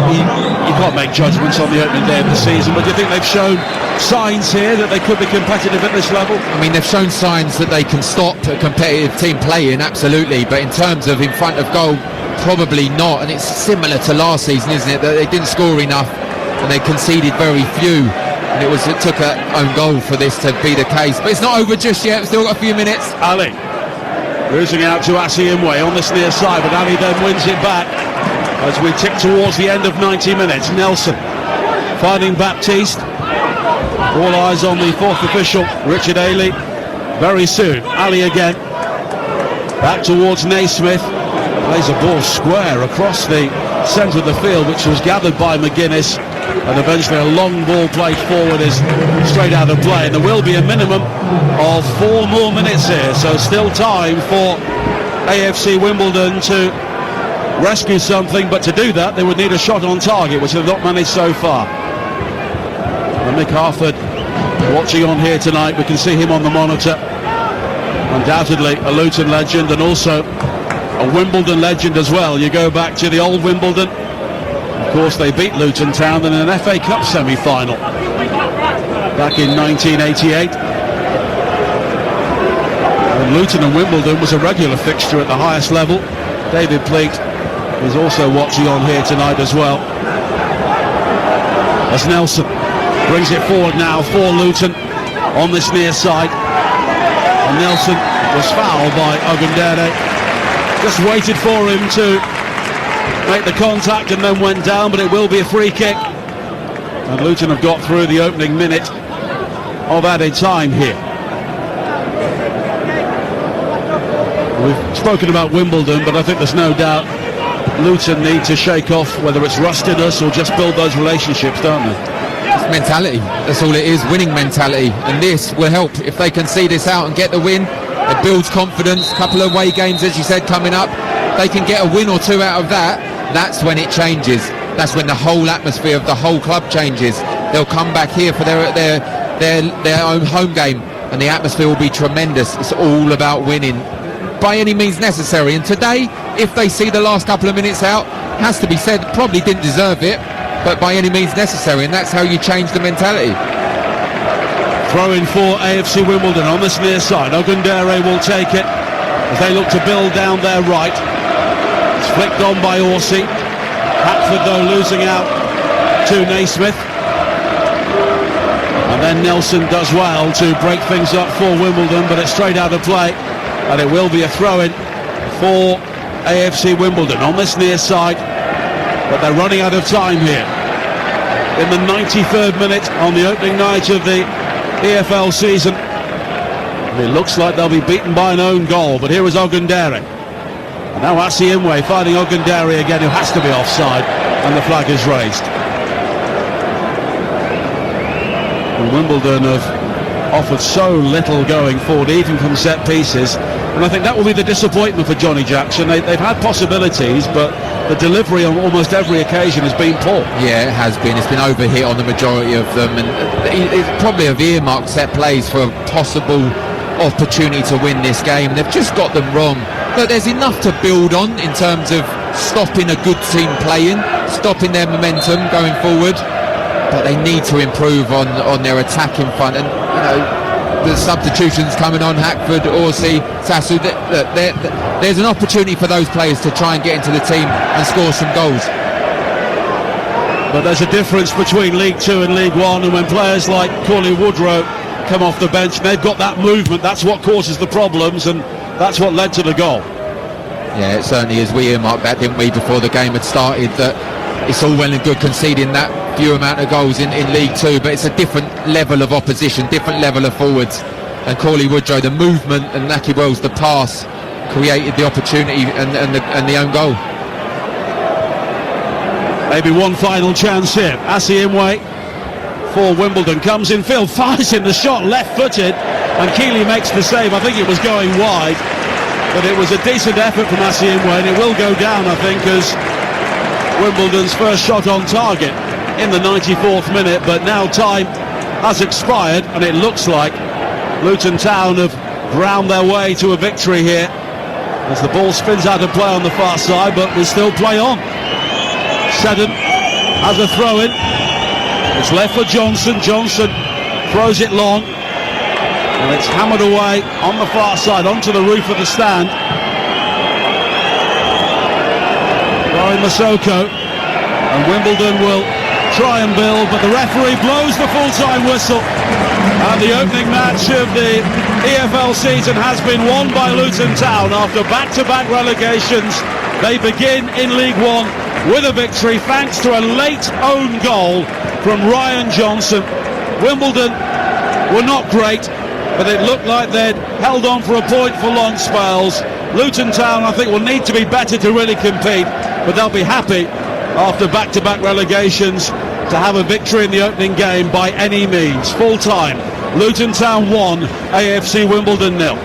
You can't make judgments on the opening day of the season, but do you think they've shown signs here that they could be competitive at this level? I mean, they've shown signs that they can stop a competitive team playing, absolutely, but in terms of in front of goal, probably not. And it's similar to last season, isn't it, that they didn't score enough and they conceded very few, and it took an own goal for this to be the case. But it's not over just yet. We've still got a few minutes. Ali losing out to Assi Imwe on this near side, but Ali then wins it back as we tick towards the end of 90 minutes. Nelson finding Baptiste. All eyes on the fourth official, Richard Ailey, very soon. Ali again back towards Naismith. Plays a ball square across the centre of the field, which was gathered by McGuinness, and eventually a long ball played forward is straight out of play. And there will be a minimum of 4 more minutes here, so still time for AFC Wimbledon to rescue something, but to do that they would need a shot on target, which they've not managed so far. And Mick Harford watching on here tonight. We can see him on the monitor. Undoubtedly a Luton legend, and also a Wimbledon legend as well. You go back to the old Wimbledon. Of course, they beat Luton Town in an FA Cup semi-final back in 1988. And Luton and Wimbledon was a regular fixture at the highest level. David Pleat is also watching on here tonight as well. As Nelson brings it forward now for Luton on this near side. And Nelson was fouled by Ogundere. Just waited for him to make the contact and then went down, but it will be a free kick. And Luton have got through the opening minute of added time here. We've spoken about Wimbledon, but I think there's no doubt Luton need to shake off, whether it's rustiness or just build those relationships, don't they? It's mentality, that's all it is, winning mentality, and this will help if they can see this out and get the win. It builds confidence. A couple of away games, as you said, coming up. They can get a win or two out of that. That's when it changes. That's when the whole atmosphere of the whole club changes. They'll come back here for their own home game, and the atmosphere will be tremendous. It's all about winning by any means necessary. And today, if they see the last couple of minutes out, has to be said, probably didn't deserve it, but by any means necessary, and that's how you change the mentality. Throw in for AFC Wimbledon on this near side. Ogundere will take it as they look to build down their right. It's flicked on by Orsi. Hackford though losing out to Naismith. And then Nelson does well to break things up for Wimbledon, but it's straight out of play, and it will be a throw-in for AFC Wimbledon on this near side. But they're running out of time here. In the 93rd minute on the opening night of the EFL season. It looks like they'll be beaten by an own goal, but here is Ogundere. And now Assi Imwe finding Ogundere again, who has to be offside, and the flag is raised. And Wimbledon have offered so little going forward, even from set pieces. And I think that will be the disappointment for Johnny Jackson. They've had possibilities, but the delivery on almost every occasion has been poor. Yeah, it has been. It's been overhit on the majority of them, and it's probably have earmarked set plays for a possible opportunity to win this game. They've just got them wrong. But there's enough to build on in terms of stopping a good team playing, stopping their momentum going forward. But they need to improve on their attack in front. And the substitutions coming on, Hackford, Orsi, Sassu, there's an opportunity for those players to try and get into the team and score some goals. But there's a difference between League 2 and League 1, and when players like Corley Woodrow come off the bench, they've got that movement. That's what causes the problems, and that's what led to the goal. Yeah, it certainly is. We earmarked that, didn't we, before the game had started, that it's all well and good conceding that few amount of goals in League 2, but it's a different level of opposition, different level of forwards. And Corley Woodrow, the movement, and Naki Wells, the pass, created the opportunity and the own goal. Maybe one final chance here. Assi Imwe for Wimbledon comes in field, fires in the shot, left-footed, and Keeley makes the save. I think it was going wide, but it was a decent effort from Assi Imwe, and it will go down, I think, as Wimbledon's first shot on target in the 94th minute. But now time has expired, and it looks like Luton Town have ground their way to a victory here, as the ball spins out of play on the far side, but will still play on. Seddon has a throw-in. It's left for Johnson. Johnson throws it long, and it's hammered away on the far side onto the roof of the stand. Rory Masoko, and Wimbledon will try and build, but the referee blows the full-time whistle, and the opening match of the EFL season has been won by Luton Town. After back-to-back relegations, they begin in League 1 with a victory thanks to a late own goal from Ryan Johnson. Wimbledon were not great, but it looked like they'd held on for a point for long spells. Luton Town, I think, will need to be better to really compete, but they'll be happy after back-to-back relegations to have a victory in the opening game by any means. Full time, Luton Town 1, AFC Wimbledon 0.